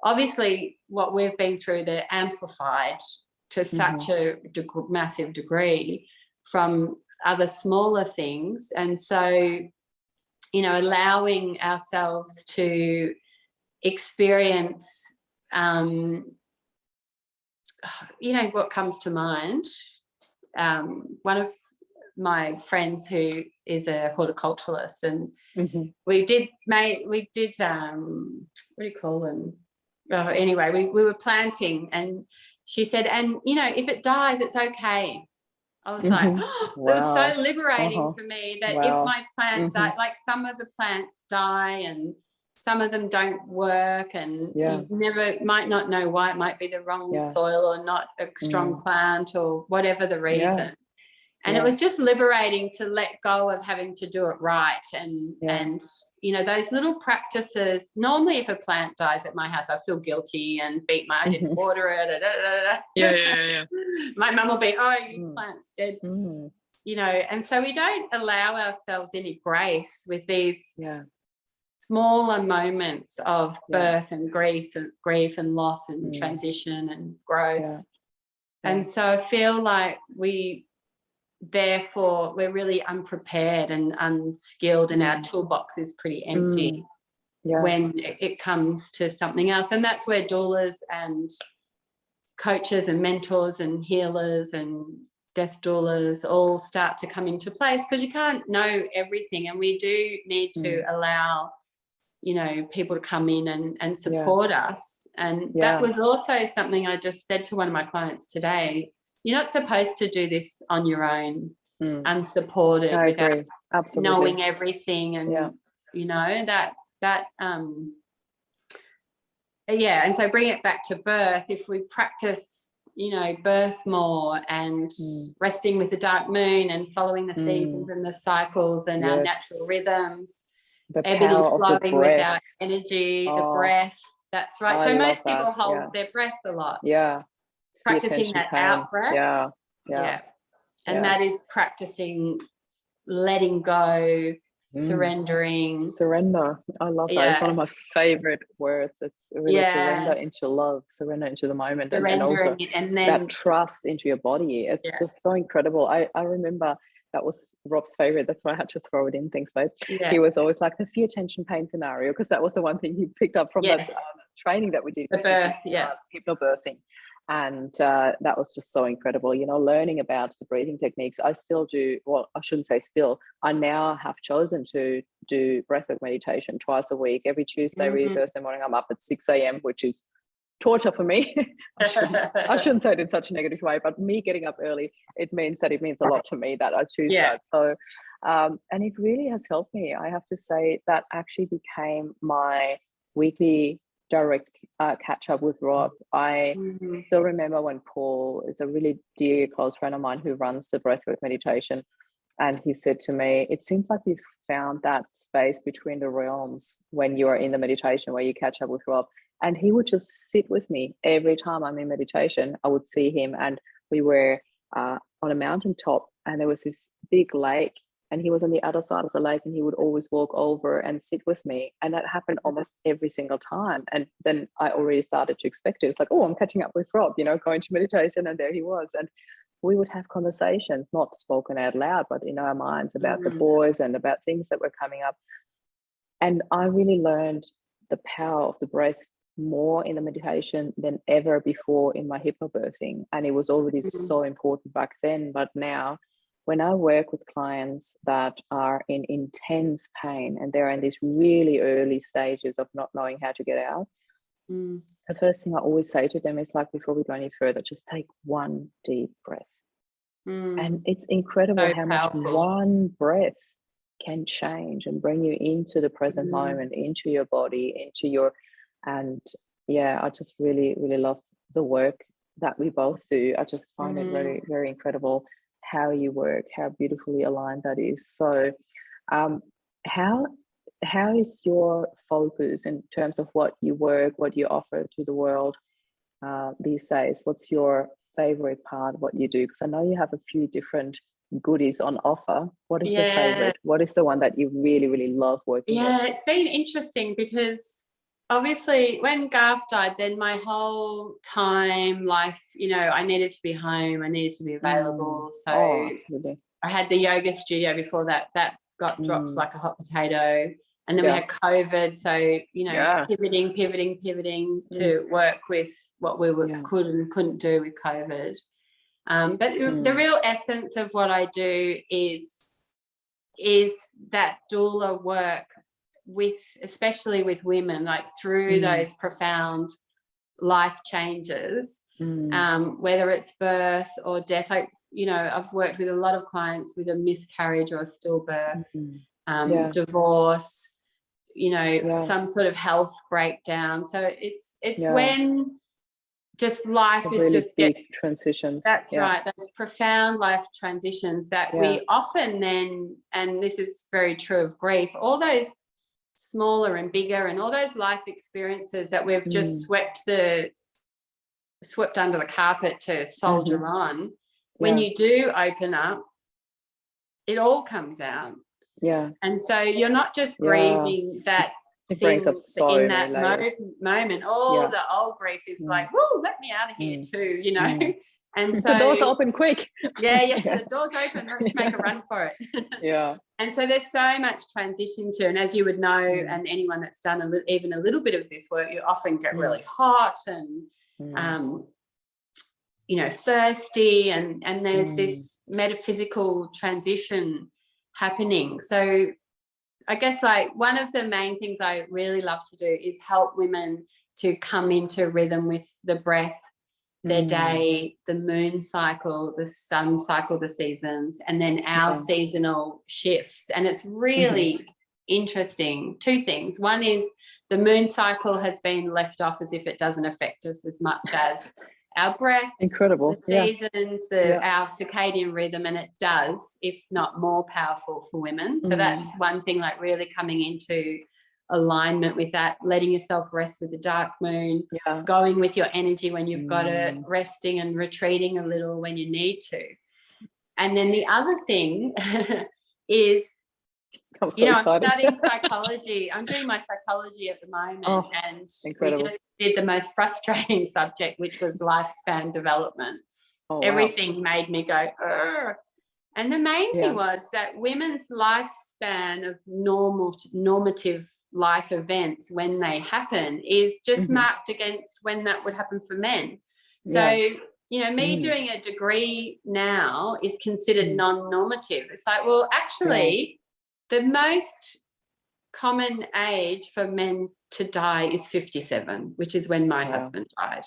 Obviously what we've been through, they're amplified to such a massive degree from other smaller things. And so, you know, allowing ourselves to experience, you know, what comes to mind. One of my friends who is a horticulturalist, and we did what do you call them? Oh, anyway, we were planting, and she said, and you know, if it dies, it's okay. I was like, oh, it was so liberating for me that if my plant died, like some of the plants die and some of them don't work, and you might not know why. It might be the wrong soil or not a strong plant or whatever the reason. And it was just liberating to let go of having to do it right. And you know, those little practices. Normally if a plant dies at my house, I feel guilty and I didn't water it. My mum will be, oh, your plant's dead. You know, and so we don't allow ourselves any grace with these smaller moments of birth and grief and loss and transition and growth. And so I feel like therefore we're really unprepared and unskilled, and our toolbox is pretty empty when it comes to something else. And that's where doulas and coaches and mentors and healers and death doulas all start to come into place, because you can't know everything, and we do need to allow, you know, people to come in and support us. And that was also something I just said to one of my clients today. You're not supposed to do this on your own, unsupported, without knowing everything. And you know, that and so bring it back to birth. If we practice, you know, birth more, and resting with the dark moon, and following the seasons and the cycles and our natural rhythms, ebbing and flowing with our energy, the breath. That's right. So most people hold their breath a lot. Practicing that out breath. And that is practicing letting go, surrendering. Surrender. I love that. It's one of my favorite words. It's really surrender into love, surrender into the moment, and also and then that trust into your body. It's just so incredible. I remember that was Rob's favorite. That's why I had to throw it in. Thanks, babe. He was always like the fear, tension, pain scenario, because that was the one thing he picked up from that training that we did. The birth, hypnobirthing. And that was just so incredible, you know, learning about the breathing techniques. I still do, well, I shouldn't say still, I now have chosen to do breathwork meditation twice a week. Every Tuesday, every Thursday morning, I'm up at 6 a.m, which is torture for me. I shouldn't say it in such a negative way, but me getting up early, it means a lot to me that I choose that. So, and it really has helped me. I have to say that actually became my weekly direct catch up with Rob. I still remember when Paul is a really dear close friend of mine who runs the breathwork meditation, and he said to me, it seems like you've found that space between the realms when you are in the meditation where you catch up with Rob. And he would just sit with me every time I'm in meditation. I would see him, and we were on a mountaintop, and there was this big lake, and he was on the other side of the lake, and he would always walk over and sit with me. And that happened almost every single time. And then I already started to expect it. It's like, oh, I'm catching up with Rob, you know, going to meditation. And there he was. And we would have conversations, not spoken out loud, but in our minds about the boys and about things that were coming up. And I really learned the power of the breath more in the meditation than ever before in my hypnobirthing. And it was already so important back then. But now, when I work with clients that are in intense pain and they're in these really early stages of not knowing how to get out, the first thing I always say to them is, like, before we go any further, just take one deep breath. And it's incredible how much one breath can change and bring you into the present moment, into your body, into your, and I just really, really love the work that we both do. I just find it very, very incredible how you work, how beautifully aligned that is. So how is your focus in terms of what you work, what you offer to the world these days? What's your favorite part of what you do? Because I know you have a few different goodies on offer. What is your favorite? What is the one that you really, really love working with? Yeah, it's been interesting because obviously when Garth died, then my whole life, you know, I needed to be home, I needed to be available. So I had the yoga studio before that got dropped like a hot potato. And then we had COVID. So, you know, pivoting to work with what we could and couldn't do with COVID. But the real essence of what I do is that doula work with, especially with women, like through those profound life changes, whether it's birth or death. Like, you know, I've worked with a lot of clients with a miscarriage or a stillbirth, divorce, you know, some sort of health breakdown. So it's when just life is really just big transitions. That's right. Those profound life transitions that we often then, and this is very true of grief, all those smaller and bigger and all those life experiences that we've just swept under the carpet to soldier on. When you do open up, it all comes out. Yeah. And so you're not just grieving that it brings up so in many that layers. moment. The old grief is like, whoa, let me out of here too, you know. And so the doors open quick. the doors open, let's make a run for it. And so there's so much transition to, and as you would know, and anyone that's done even a little bit of this work, you often get really hot and you know, thirsty, and there's this metaphysical transition happening. So I guess like one of the main things I really love to do is help women to come into rhythm with the breath, their day, the moon cycle, the sun cycle, the seasons, and then our seasonal shifts. And it's really interesting. Two things. One is the moon cycle has been left off as if it doesn't affect us as much as our breath, incredible, the seasons, our circadian rhythm, and it does, if not more powerful for women. So that's one thing, like really coming into alignment with that, letting yourself rest with the dark moon, going with your energy when you've got it, resting and retreating a little when you need to. And then the other thing is, I'm studying psychology. I'm doing my psychology at the moment, and incredible. We just did the most frustrating subject, which was lifespan development. Everything made me go, Urgh. And the main thing was that women's lifespan of normative life events, when they happen, is just marked against when that would happen for men. So, you know, me doing a degree now is considered non-normative. It's like, well, actually, the most common age for men to die is 57, which is when my husband died.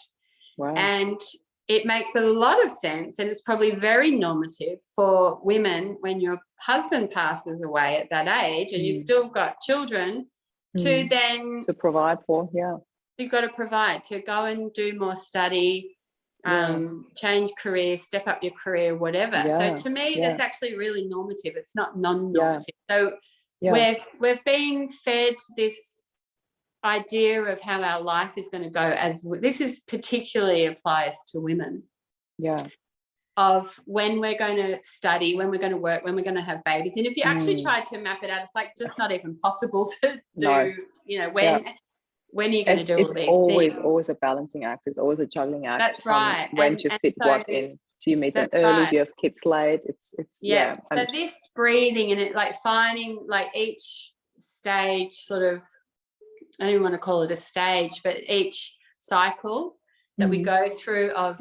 And it makes a lot of sense, and it's probably very normative for women when your husband passes away at that age and you've still got children to then provide for. You've got to provide, to go and do more study, change career, step up your career, whatever. So to me, that's actually really normative. It's not non-normative. So we've been fed this idea of how our life is going to go, as this is particularly applies to women. Of when we're going to study, when we're going to work, when we're going to have babies. And if you actually try to map it out, it's like just not even possible to do, you know, when are you going to do all these things? It's always a balancing act. It's always a juggling act. That's right. When to fit what in. Do you meet them early? Do you have kids late? It's So this breathing and it, like finding like each stage sort of, I don't even want to call it a stage, but each cycle that we go through of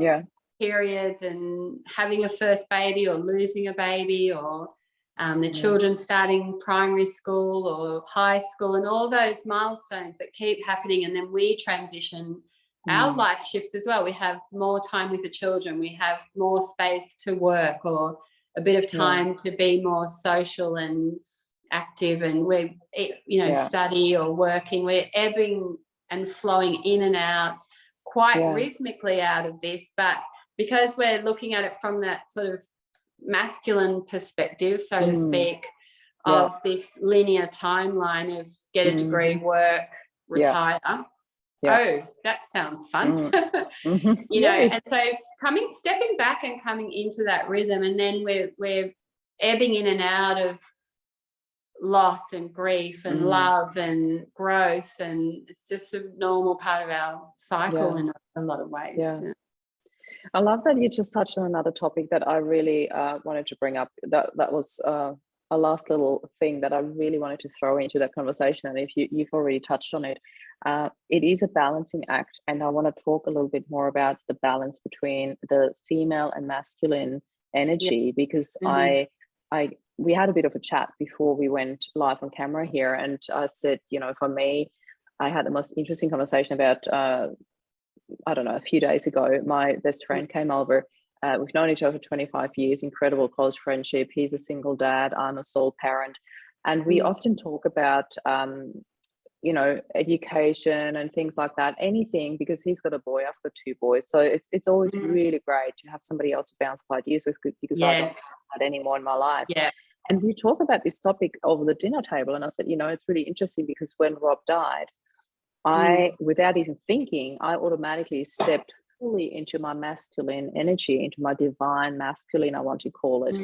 periods and having a first baby or losing a baby or the children starting primary school or high school, and all those milestones that keep happening. And then we transition, our life shifts as well. We have more time with the children. We have more space to work or a bit of time to be more social and active, and we're, you know, study or working. We're ebbing and flowing in and out quite rhythmically out of this, but because we're looking at it from that sort of masculine perspective, so to speak, of this linear timeline of get a degree, work, retire. Oh, that sounds fun. You know, and so stepping back and coming into that rhythm, and then we're ebbing in and out of loss and grief and love and growth, and it's just a normal part of our cycle in a lot of ways. I love that you just touched on another topic that I really wanted to bring up. That was a last little thing that I really wanted to throw into that conversation. And if you've already touched on it, it is a balancing act. And I want to talk a little bit more about the balance between the female and masculine energy, because we had a bit of a chat before we went live on camera here. And I said, you know, for me, I had the most interesting conversation about, I don't know, a few days ago, my best friend came over. We've known each other for 25 years, incredible close friendship. He's a single dad, I'm a sole parent. And we often talk about, you know, education and things like that, anything, because he's got a boy, I've got two boys. So it's always really great to have somebody else to bounce ideas with, because I don't have that anymore in my life. And we talk about this topic over the dinner table. And I said, you know, it's really interesting because when Rob died, without even thinking, I automatically stepped fully into my masculine energy, into my divine masculine, I want to call it,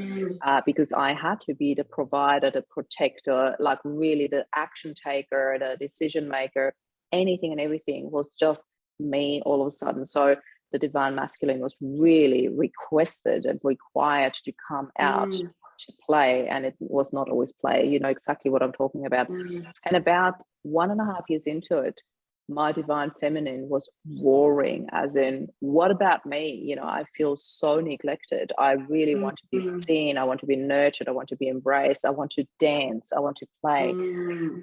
because I had to be the provider, the protector, like really the action taker, the decision maker. Anything and everything was just me all of a sudden. So the divine masculine was really requested and required to come out to play, and it was not always play. You know exactly what I'm talking about. And about 1.5 years into it, my divine feminine was roaring, as in, what about me? You know, I feel so neglected. I really want to be seen. I want to be nurtured. I want to be embraced. I want to dance. I want to play.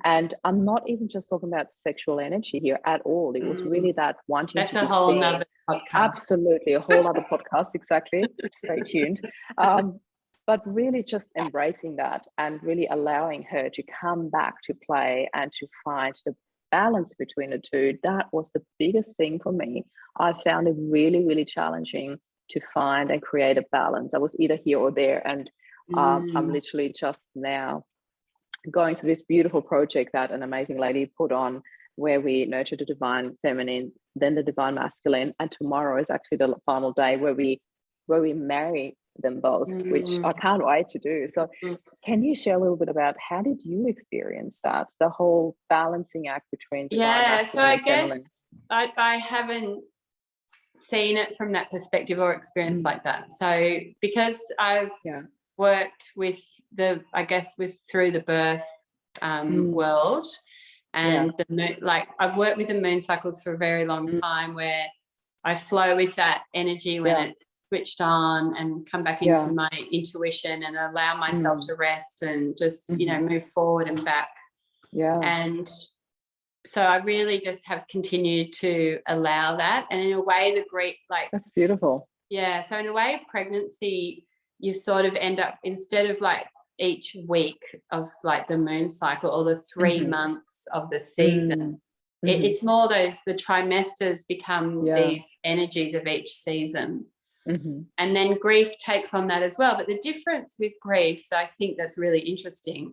And I'm not even just talking about sexual energy here at all. It was really that wanting to be seen. That's a whole nother podcast. Absolutely, a whole other podcast, exactly. Stay tuned. But really just embracing that and really allowing her to come back to play and to find the balance between the two. That was the biggest thing for me. I found it really, really challenging to find and create a balance. I was either here or there. And I'm literally just now going through this beautiful project that an amazing lady put on, where we nurture the divine feminine, then the divine masculine. And tomorrow is actually the final day where we marry them both, which I can't wait to do. So can you share a little bit about how did you experience that, the whole balancing act between divine so I guess I haven't seen it from that perspective or experience like that. So because I've worked with through the birth world and the moon, like I've worked with the moon cycles for a very long time, where I flow with that energy when it's switched on, and come back into my intuition and allow myself to rest and just you know, move forward and back. And so I really just have continued to allow that, and in a way the grief, like, that's beautiful. So in a way of pregnancy, you sort of end up, instead of like each week of like the moon cycle or the 3 months of the season, it's more the trimesters become these energies of each season. And then grief takes on that as well. But the difference with grief, I think that's really interesting,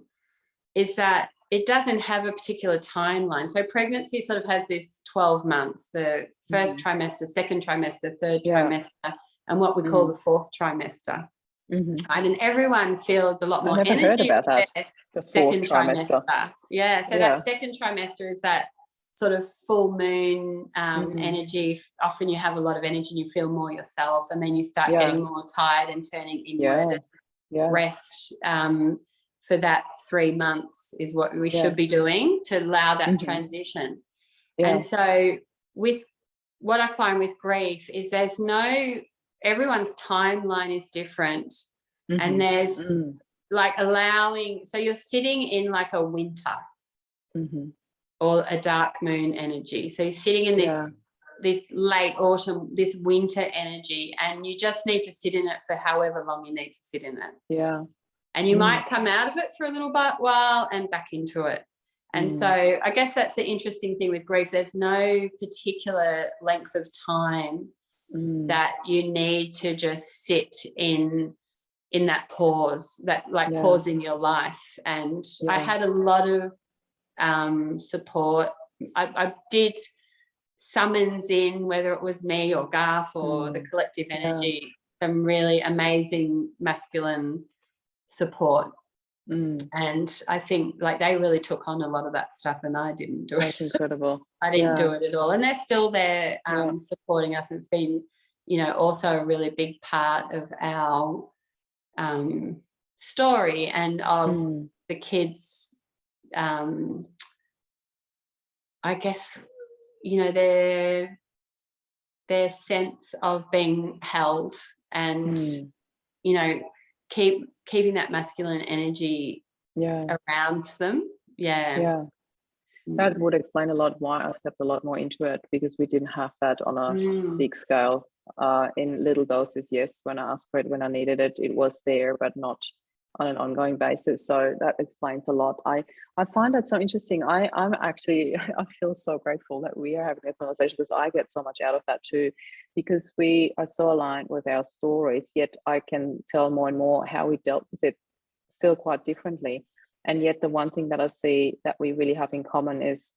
is that it doesn't have a particular timeline. So pregnancy sort of has this 12 months, the first trimester, second trimester, third trimester, and what we call the fourth trimester. Right? And everyone feels a lot more energy. Heard about that. The second trimester. That second trimester is that sort of full moon energy. Often you have a lot of energy and you feel more yourself, and then you start getting more tired and turning inward. Rest for that 3 months is what we should be doing to allow that transition. And so with what I find with grief is everyone's timeline is different, and there's like allowing, so you're sitting in like a winter or a dark moon energy. So you're sitting in this late autumn, this winter energy, and you just need to sit in it for however long you need to sit in it. And you might come out of it for a little while and back into it. And so I guess that's the interesting thing with grief. There's no particular length of time that you need to just sit in that pause, that pause in your life. And I had a lot of support. I did summons in, whether it was me or Garth or the collective energy, some really amazing masculine support. And I think they really took on a lot of that stuff, and I didn't do it. That's incredible. I didn't do it at all. And they're still there supporting us. It's been, also a really big part of our story and of the kids. I guess, their sense of being held and, keeping that masculine energy around them. That would explain a lot why I stepped a lot more into it, because we didn't have that on a big scale. In little doses, yes, when I asked for it, when I needed it, it was there, but not on an ongoing basis. So that explains a lot. I find that so interesting. I'm actually, I feel so grateful that we are having a conversation, because I get so much out of that too, because we are so aligned with our stories, yet I can tell more and more how we dealt with it still quite differently. And yet the one thing that I see that we really have in common is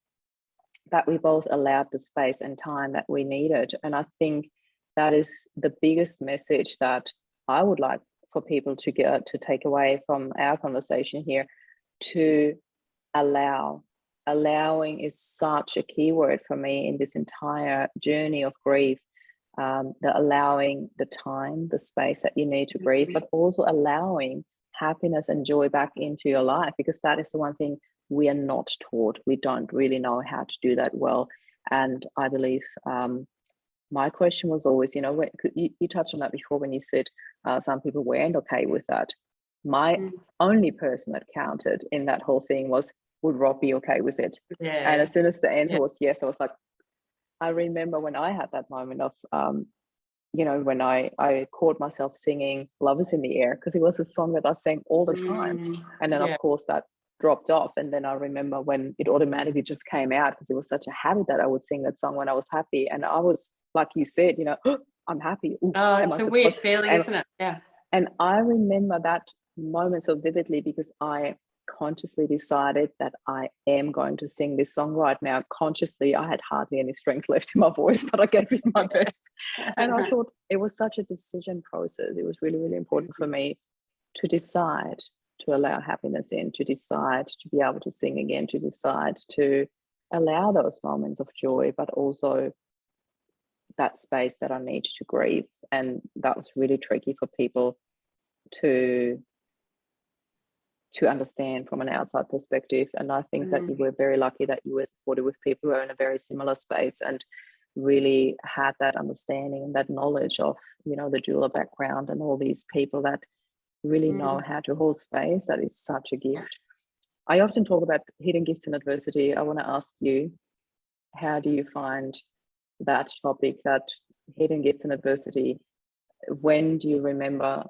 that we both allowed the space and time that we needed. And I think that is the biggest message that I would like for people to get to take away from our conversation here, to allow. Allowing is such a key word for me in this entire journey of grief. The allowing the time, the space that you need to grieve, but also allowing happiness and joy back into your life, because that is the one thing we are not taught. We don't really know how to do that well. And I believe my question was always, you touched on that before when you said some people weren't okay with that. My only person that counted in that whole thing was, would Rob be okay with it? And as soon as the answer was yes, I was like, I remember when I had that moment of, when I caught myself singing Love Is in the Air, because it was a song that I sang all the time. And then, of course, that dropped off. And then I remember when it automatically just came out, because it was such a habit that I would sing that song when I was happy. And I was, like you said, I'm happy. Ooh, it's a weird feeling, isn't it? Yeah. And I remember that moment so vividly, because I consciously decided that I am going to sing this song right now. Consciously, I had hardly any strength left in my voice, but I gave it my best. And I thought it was such a decision process. It was really, really important for me to decide to allow happiness in, to decide to be able to sing again, to decide to allow those moments of joy, but also that space that I need to grieve. And that was really tricky for people to understand from an outside perspective. And I think that you were very lucky that you were supported with people who are in a very similar space and really had that understanding and that knowledge of, the doula background and all these people that really know how to hold space. That is such a gift. I often talk about hidden gifts in adversity. I want to ask you, how do you find that topic, that hidden gifts in adversity? When do you remember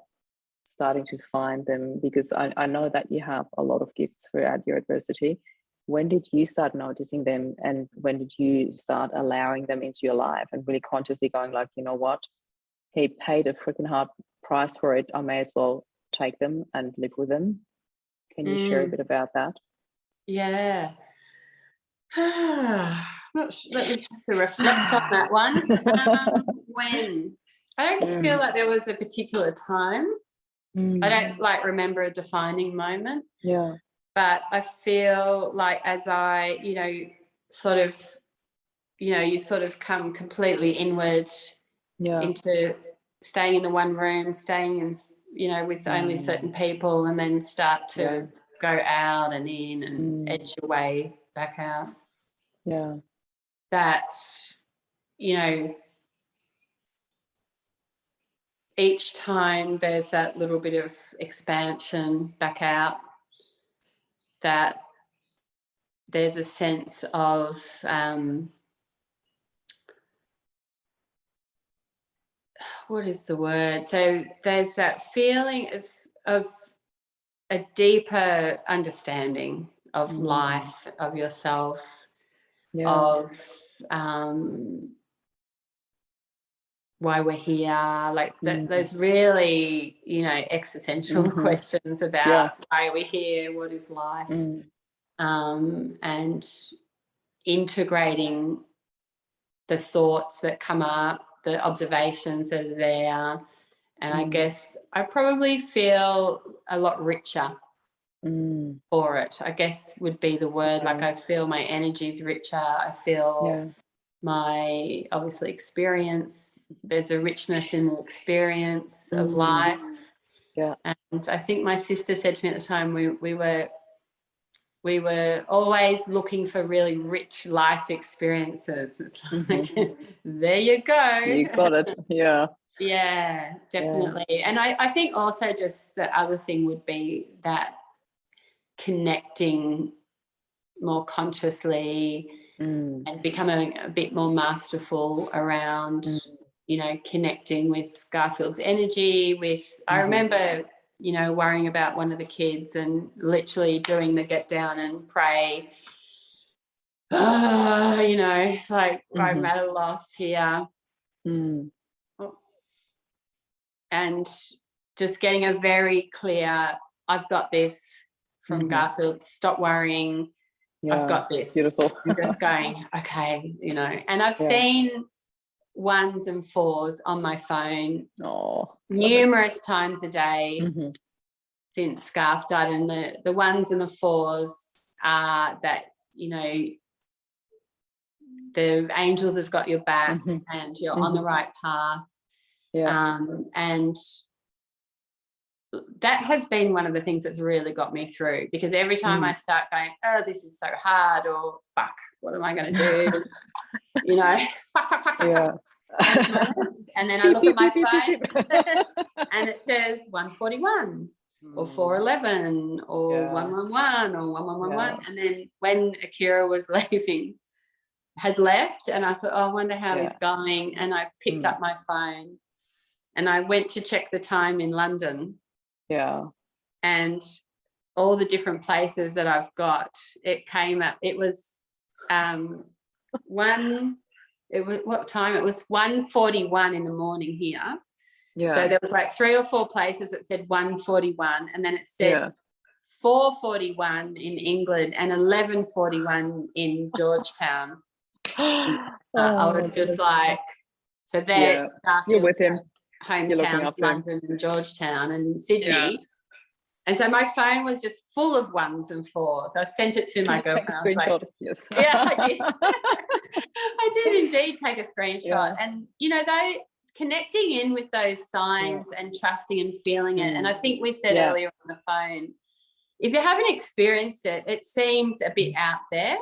starting to find them? Because I know that you have a lot of gifts throughout your adversity. When did you start noticing them, and when did you start allowing them into your life and really consciously going like, you know what, he paid a freaking hard price for it, I may as well take them and live with them? Can you share a bit about that? Yeah. Not sure, let me have to reflect on that one. When I don't feel like there was a particular time. I don't remember a defining moment. Yeah. But I feel like as I, sort of, you sort of come completely inward into staying in the one room, staying in, with only certain people, and then start to go out and in and edge your way back out. Yeah. That, each time there's that little bit of expansion back out, that there's a sense of what is the word? So there's that feeling of a deeper understanding of life, of yourself, of why we're here, like those really, you know, existential questions about why are we here, what is life, and integrating the thoughts that come up, the observations that are there. And I guess I probably feel a lot richer for it, I guess would be the word. Like I feel my energy's richer. I feel my, obviously, experience. There's a richness in the experience of life. Yeah. And I think my sister said to me at the time, we were always looking for really rich life experiences. It's like, there you go. You got it. Yeah. Yeah, definitely. Yeah. And I think also just the other thing would be that connecting more consciously and becoming a bit more masterful around, you know, connecting with Garfield's energy, with, I remember, you know, worrying about one of the kids and literally doing the get down and pray. You know, it's like I'm at a loss here. And just getting a very clear, I've got this from Garfield, stop worrying, I've got this. Beautiful. I'm just going, okay, you know. And I've seen 1s and 4s on my phone numerous times a day since Scarf died. And the 1s and the 4s are that, you know, the angels have got your back and you're on the right path. And that has been one of the things that's really got me through, because every time I start going, oh, this is so hard, or fuck, what am I going to do? You know, fuck. And then I look at my phone and it says 141 or 411 or 111 or 1111. And then when Akira was had left, and I thought, oh, I wonder how he's going. And I picked up my phone and I went to check the time in London. And all the different places that I've got, it came up. It was what time? It was 1:41 in the morning here. So there was like 3 or 4 places that said 1:41, and then it said 4:41 in England and 11:41 in Georgetown. I was just like, so there, you're with him. Hometowns, London and Georgetown and Sydney. And so my phone was just full of 1s and 4s. I sent it to my girlfriend. Take a screenshot. Yes. Yeah, I did. I did indeed take a screenshot. And, you know, connecting in with those signs and trusting and feeling it. And I think we said earlier on the phone, if you haven't experienced it, it seems a bit out there.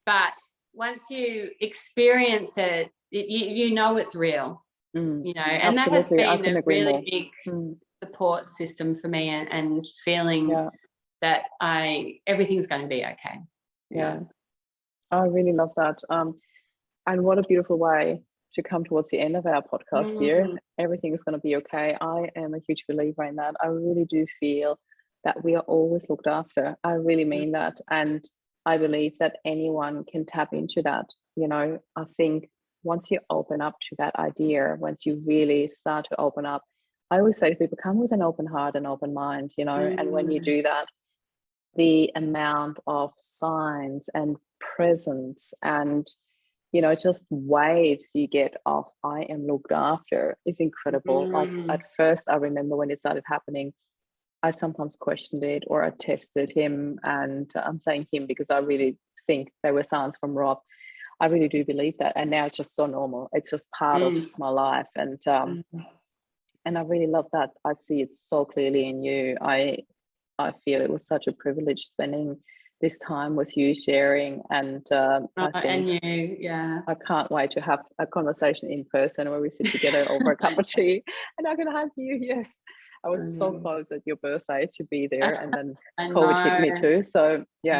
But once you experience it, you know it's real. You know, and absolutely. That has been a really big support system for me, and feeling that everything's going to be okay. I really love that. And what a beautiful way to come towards the end of our podcast here. Everything is going to be okay. I am a huge believer in that. I really do feel that we are always looked after. I really mean that. And I believe that anyone can tap into that. You know, I think once you open up to that idea, once you really start to open up, I always say to people, come with an open heart and open mind, you know, and when you do that, the amount of signs and presence and, you know, just waves you get of I am looked after is incredible. Like at first, I remember when it started happening, I sometimes questioned it, or I tested him, and I'm saying him because I really think they were signs from Rob. I really do believe that, and now it's just so normal. It's just part of my life, and I really love that. I see it so clearly in you. I feel it was such a privilege spending this time with you, sharing, and and you, I can't wait to have a conversation in person where we sit together over a cup of tea, and I can hug you. Yes, I was so close at your birthday to be there, and then COVID hit me too. So you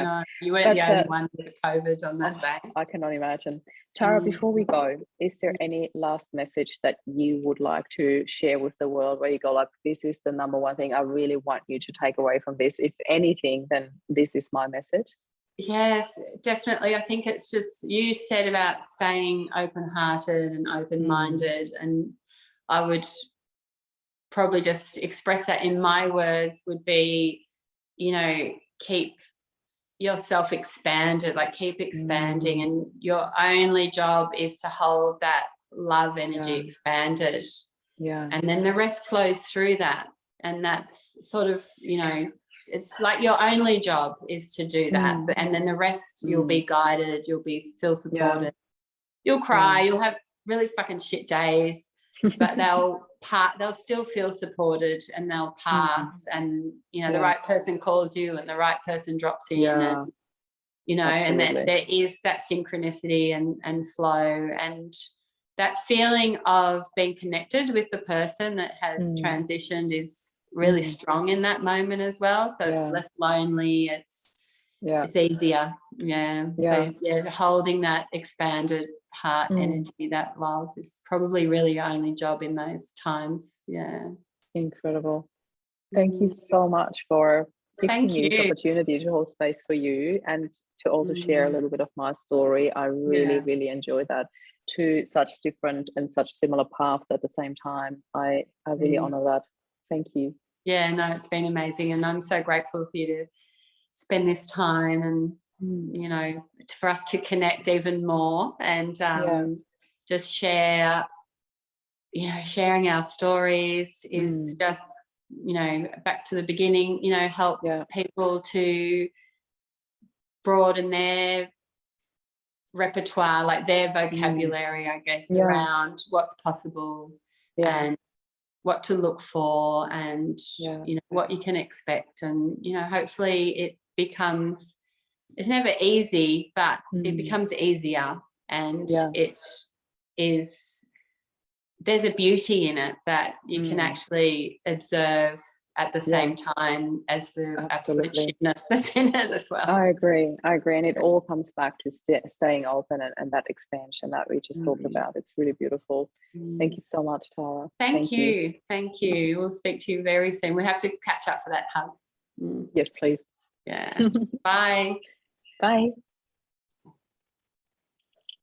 weren't the only one with COVID on that day. I cannot imagine. Tara, before we go, is there any last message that you would like to share with the world where you go like, this is the number one thing I really want you to take away from this? If anything, then this is my message. Yes, definitely. I think it's just, you said about staying open-hearted and open-minded, and I would probably just express that in my words would be, keep yourself expanded, like keep expanding, and your only job is to hold that love energy expanded, and then the rest flows through that. And that's sort of, it's like your only job is to do that, and then the rest you'll be guided, you'll feel supported, you'll cry, you'll have really fucking shit days, but they'll still feel supported, and they'll pass, and the right person calls you and the right person drops in, and and that there is that synchronicity and flow, and that feeling of being connected with the person that has transitioned is really strong in that moment as well. So it's less lonely, it's easier. So holding that expanded heart energy, that love, is probably really your only job in those times. Incredible. Thank you so much for giving me this opportunity to hold space for you, and to also share a little bit of my story. I really enjoyed that. Two such different and such similar paths at the same time. I really honor that. Thank you. No, it's been amazing, and I'm so grateful for you to spend this time, and for us to connect even more, and just share, sharing our stories is just, back to the beginning, help people to broaden their repertoire, like their vocabulary, I guess, around what's possible and what to look for, and what you can expect, and hopefully it becomes, it's never easy, but it becomes easier, and it is, there's a beauty in it that you can actually observe at the same time as the absolute shitness that's in it as well. I agree, and it all comes back to staying open and that expansion that we just talked about. It's really beautiful. Thank you so much, Tara. Thank you. We'll speak to you very soon. We have to catch up for that hug. Yes, please. Bye.